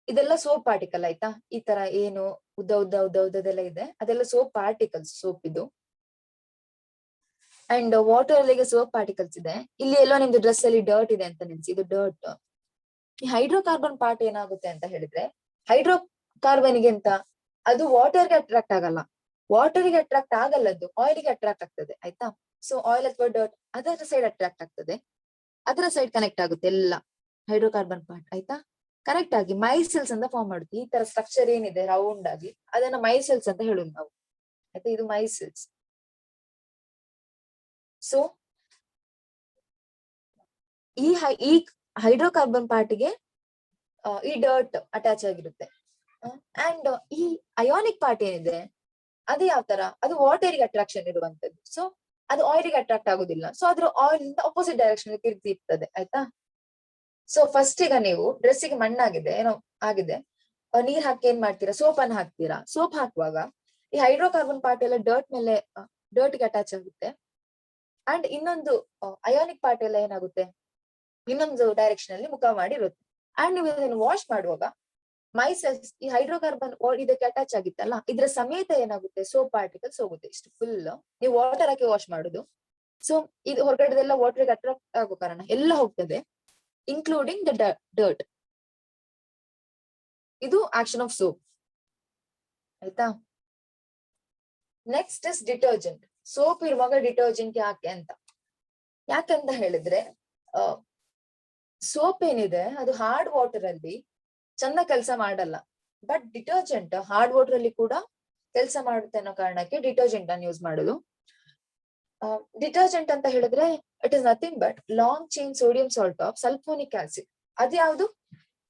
ಇದೆಲ್ಲ ಸೋಪ್ ಪಾರ್ಟಿಕಲ್ ಆಯ್ತಾ, ಈ ತರ ಏನು ಉದ್ದದೆಲ್ಲ ಇದೆ, ಅದೆಲ್ಲ ಸೋಪ್ ಪಾರ್ಟಿಕಲ್ಸ್, ಸೋಪ್ ಇದು. ಅಂಡ್ ವಾಟರ್ ಅಲ್ಲಿಗೆ ಸೋಪ್ ಪಾರ್ಟಿಕಲ್ಸ್ ಇದೆ. ಇಲ್ಲಿ ಎಲ್ಲೋ ನಿಮ್ದು ಡ್ರೆಸ್ ಅಲ್ಲಿ ಡರ್ಟ್ ಇದೆ ಅಂತ ನೆನ್ಸಿ, ಇದು ಡರ್ಟ್. ಈ ಹೈಡ್ರೋಕಾರ್ಬನ್ ಪಾರ್ಟ್ ಏನಾಗುತ್ತೆ ಅಂತ ಹೇಳಿದ್ರೆ, ಹೈಡ್ರೋಕಾರ್ಬನ್ ಗೆ ಅಂತ ಅದು ವಾಟರ್ ಗೆ ಅಟ್ರಾಕ್ಟ್ ಆಗಲ್ಲ. ವಾಟರ್ ಗೆ ಅಟ್ರಾಕ್ಟ್ ಆಗಲ್ಲ, ಅದು ಆಯಿಲ್ ಗೆ ಅಟ್ರಾಕ್ಟ್ ಆಗ್ತದೆ ಆಯ್ತಾ. ಸೊ ಆಯಿಲ್ ಅಥವಾ ಡರ್ಟ್ ಅದರ ಸೈಡ್ ಅಟ್ರಾಕ್ಟ್ ಆಗ್ತದೆ, ಅದರ ಸೈಡ್ ಕನೆಕ್ಟ್ ಆಗುತ್ತೆ ಎಲ್ಲ ಹೈಡ್ರೋಕಾರ್ಬನ್ ಪಾರ್ಟ್ ಆಯ್ತಾ. ಕರೆಕ್ಟ್ ಆಗಿ ಮೈಸೆಲ್ಸ್ ಅಂತ ಫಾರ್ಮ್ ಮಾಡುತ್ತೆ. ಈ ತರ ಸ್ಟ್ರಕ್ಚರ್ ಏನಿದೆ ರೌಂಡ್ ಆಗಿ, ಅದನ್ನ ಮೈಸೆಲ್ಸ್ ಅಂತ ಹೇಳುದು ನಾವು ಆಯ್ತಾ. ಇದು ಮೈಸೆಲ್ಸ್. ಸೊ ಈ ಹೈಡ್ರೋಕಾರ್ಬನ್ ಪಾರ್ಟಿಗೆ ಈ ಡರ್ಟ್ ಅಟ್ಯಾಚ್ ಆಗಿರುತ್ತೆ. ಅಂಡ್ ಈ ಅಯೋನಿಕ್ ಪಾರ್ಟ್ ಏನಿದೆ ಅದು ಯಾವ ತರ, ಅದು ವಾಟರ್ ಗೆ ಅಟ್ರಾಕ್ಷನ್ ಇರುವಂತದ್ದು. ಸೊ ಅದು ಆಯಿಲ್ ಗೆ ಅಟ್ರಾಕ್ಟ್ ಆಗುದಿಲ್ಲ. ಸೊ ಅದ್ರ ಆಯಿಲ್ ಇಂದ ಅಪೋಸಿಟ್ ಡೈರೆಕ್ಷನ್ ತಿರುಗ್ತಿರ್ತದೆ ಆಯ್ತಾ. ಸೊ ಫಸ್ಟ್ ಈಗ ನೀವು ಡ್ರೆಸ್ಸಿಗೆ ಮಣ್ಣಾಗಿದೆ ಏನೋ ಆಗಿದೆ, ನೀರ್ ಹಾಕಿ ಏನ್ ಮಾಡ್ತೀರಾ, ಸೋಪ್ ಅನ್ನು ಹಾಕ್ತೀರಾ. ಸೋಪ್ ಹಾಕುವಾಗ ಈ ಹೈಡ್ರೋಕಾರ್ಬನ್ ಪಾರ್ಟ್ ಎಲ್ಲ ಡರ್ಟ್ ಗೆ ಅಟ್ಯಾಚ್ ಆಗುತ್ತೆ. ಅಂಡ್ ಇನ್ನೊಂದು ಅಯೋನಿಕ್ ಪಾರ್ಟ್ ಎಲ್ಲ ಏನಾಗುತ್ತೆ, ಇನ್ನೊಂದು ಡೈರೆಕ್ಷನ್ ಅಲ್ಲಿ ಮುಖ ಮಾಡಿರುತ್ತೆ. ಅಂಡ್ ನೀವು ಇದನ್ನು ವಾಶ್ ಮಾಡುವಾಗ ಮೈಸೆಲ್ಸ್, ಈ ಹೈಡ್ರೋಕಾರ್ಬನ್ ಇದಕ್ಕೆ ಅಟ್ಯಾಚ್ ಆಗಿತ್ತಲ್ಲ, ಇದ್ರ ಸಮೇತ ಏನಾಗುತ್ತೆ, ಸೋಪ್ ಪಾರ್ಟಿಕಲ್ಸ್ ಹೋಗುತ್ತೆ ಇಷ್ಟು ಫುಲ್. ನೀವು ವಾಟರ್ ಹಾಕಿ ವಾಶ್ ಮಾಡುದು. ಸೊ ಇದು ಹೊರಗಡೆದೆಲ್ಲ ವಾಟರ್ಗೆ ಅಟ್ರಾಕ್ಟ್ ಆಗೋ ಕಾರಣ ಎಲ್ಲ ಹೋಗ್ತದೆ, ಇನ್ಕ್ಲೂಡಿಂಗ್ ದ ಡರ್ಟ್. ಇದು ಆಕ್ಷನ್ ಆಫ್ ಸೋಪ್ ಆಯ್ತಾ. Next is detergent. ಸೋಪ್ ಇರುವಾಗ ಡಿಟರ್ಜೆಂಟ್ ಯಾಕಂತ ಹೇಳಿದ್ರೆ, ಸೋಪ್ ಏನಿದೆ ಅದು ಹಾರ್ಡ್ ವಾಟರ್ ಅಲ್ಲಿ ಚಂದ ಕೆಲಸ ಮಾಡಲ್ಲ. ಬಟ್ ಡಿಟರ್ಜೆಂಟ್ ಹಾರ್ಡ್ ವಾಟರ್ ಅಲ್ಲಿ ಕೂಡ ಕೆಲಸ ಮಾಡುತ್ತೆ ಅನ್ನೋ ಕಾರಣಕ್ಕೆ ಡಿಟರ್ಜೆಂಟ್ ಅನ್ನು ಯೂಸ್ ಮಾಡುದು. ಡಿಟರ್ಜೆಂಟ್ ಅಂತ ಹೇಳಿದ್ರೆ it is nothing but long chain sodium salt of sulphonic acid. ಅದ್ಯಾವುದು,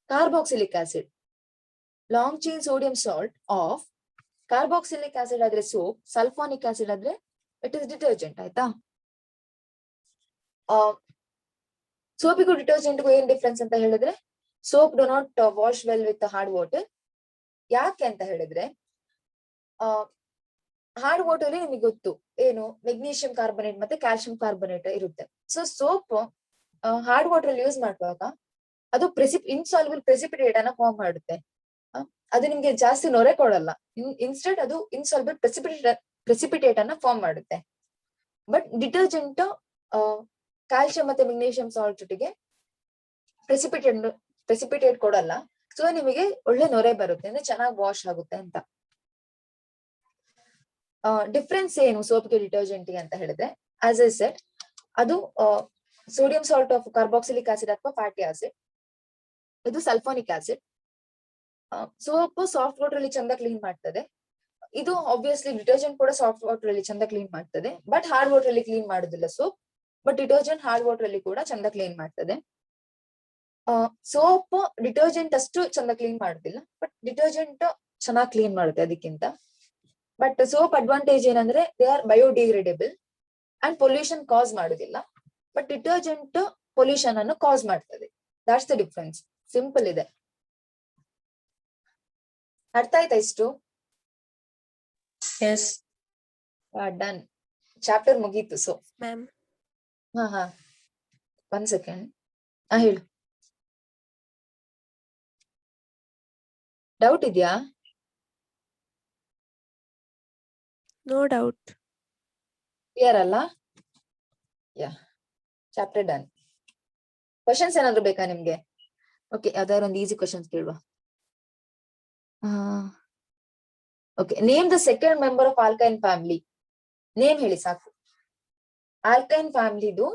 carboxylic acid. Long chain sodium salt of carboxylic acid ಆದ್ರೆ ಸೋಪ್, ಸಲ್ಫೋನಿಕ್ ಆಸಿಡ್ ಆದ್ರೆ ಇಟ್ ಇಸ್ ಡಿಟರ್ಜೆಂಟ್ ಆಯ್ತಾ. ಸೋಪಿಗೂ ಡಿಟರ್ಜೆಂಟ್ಗೂ ಏನ್ ಡಿಫ್ರೆನ್ಸ್ ಅಂತ ಹೇಳಿದ್ರೆ, soap do not wash well with hard water. ಯಾಕೆ ಅಂತ ಹೇಳಿದ್ರೆ, ಹಾರ್ಡ್ ವಾಟರ್ ಅಲ್ಲಿ ನಿಮಗೆ ಗೊತ್ತು ಏನು, ಮೆಗ್ನೀಷಿಯಂ ಕಾರ್ಬನೇಟ್ ಮತ್ತೆ ಕ್ಯಾಲ್ಸಿಯಂ ಕಾರ್ಬನೇಟ್ ಇರುತ್ತೆ. ಸೊ ಸೋಪ್ ಹಾರ್ಡ್ ವಾಟರ್ ಅಲ್ಲಿ ಯೂಸ್ ಮಾಡುವಾಗ ಅದು ಇನ್ಸಾಲ್ಯುಬಲ್ ಪ್ರೆಸಿಪಿಟೇಟ್ ಅನ್ನ ಫಾರ್ಮ್ ಮಾಡುತ್ತೆ. ಅದು ನಿಮ್ಗೆ ಜಾಸ್ತಿ ನೊರೆ ಕೊಡಲ್ಲ, ಇನ್ಸ್ಟೆಡ್ ಅದು ಇನ್ಸಾಲ್ಯುಬಲ್ ಪ್ರೆಸಿಪಿಟೇಟ್ ಅನ್ನ ಫಾರ್ಮ್ ಮಾಡುತ್ತೆ. ಬಟ್ ಡಿಟರ್ಜೆಂಟ್ ಕ್ಯಾಲ್ಸಿಯಂ ಮತ್ತೆ ಮೆಗ್ನೀಷಿಯಂ ಸಾಲ್ಟ್ ಜೊತೆಗೆ ಪ್ರೆಸಿಪಿಟೇಟ್ ಕೊಡಲ್ಲ. ಸೊ ನಿಮಗೆ ಒಳ್ಳೆ ನೊರೆ ಬರುತ್ತೆ, ಅಂದ್ರೆ ಚೆನ್ನಾಗಿ ವಾಶ್ ಆಗುತ್ತೆ ಅಂತ. ಡಿಫ್ರೆನ್ಸ್ ಏನು ಸೋಪ್ಗೆ ಡಿಟರ್ಜೆಂಟ್ಗೆ ಅಂತ ಹೇಳಿದ್ರೆ, ಆಸ್ ಐ ಸೆಡ್, ಅದು sodium salt of carboxylic acid ಅಥವಾ ಫ್ಯಾಟಿ ಆಸಿಡ್, ಇದು sulphonic acid. Soap soft water ಅಲ್ಲಿ ಚಂದ ಕ್ಲೀನ್ ಮಾಡ್ತದೆ. ಇದು ಆಬ್ವಿಯಸ್ಲಿ ಡಿಟರ್ಜೆಂಟ್ ಕೂಡ ಸಾಫ್ಟ್ ವಾಟರ್ ಅಲ್ಲಿ ಚಂದ ಕ್ಲೀನ್ ಮಾಡ್ತದೆ, ಬಟ್ ಹಾರ್ಡ್ ವಾಟರ್ ಅಲ್ಲಿ ಕ್ಲೀನ್ ಮಾಡುದಿಲ್ಲ soap. But detergent hard water ಅಲ್ಲಿ ಕೂಡ ಚಂದ ಕ್ಲೀನ್ ಮಾಡ್ತದೆ. ಸೋಪ್ ಡಿಟರ್ಜೆಂಟ್ ಅಷ್ಟು ಚಂದ ಕ್ಲೀನ್ ಮಾಡುದಿಲ್ಲ, ಬಟ್ ಡಿಟರ್ಜೆಂಟ್ ಚೆನ್ನಾಗಿ ಕ್ಲೀನ್ ಮಾಡುತ್ತೆ ಅದಕ್ಕಿಂತ. ಬಟ್ ಸೋಪ್ ಅಡ್ವಾಂಟೇಜ್ ಏನಂದ್ರೆ they are biodegradable and pollution cause ಮಾಡುದಿಲ್ಲ. ಬಟ್ ಡಿಟರ್ಜೆಂಟ್ ಪೊಲ್ಯೂಷನ್ ಅನ್ನು ಕಾಸ್ ಮಾಡ್ತದೆ. That's the difference. ಸಿಂಪಲ್ ಇದೆ. ಅರ್ಥ ಆಯ್ತಾ ಇಷ್ಟು? Yes done. ಚಾಪ್ಟರ್ ಮುಗೀತು. So ma'am. ಹಾ 1 ಸೆಕೆಂಡ್. ಹೇಳು. ಡೌಟ್ ಇದೆಯಾ? No doubt. ಕ್ಲಿಯರ್ ಅಲ್ಲ? ಯಾ, ಚಾಪ್ಟರ್ ಡನ್. ಕ್ವಶನ್ಸ್ ಏನಾದ್ರು ಬೇಕಾ ನಿಮ್ಗೆ? ಓಕೆ, ಯಾವ್ದಾದ್ರು ಒಂದು ಈಸಿ ಕ್ವಶನ್ಸ್ ಕೇಳುವ. Okay, name the second member of alkyne family. Name ಹೇಳಿ ಸಾಕು. ಆಲ್ಕೈನ್ ಫ್ಯಾಮಿಲಿದು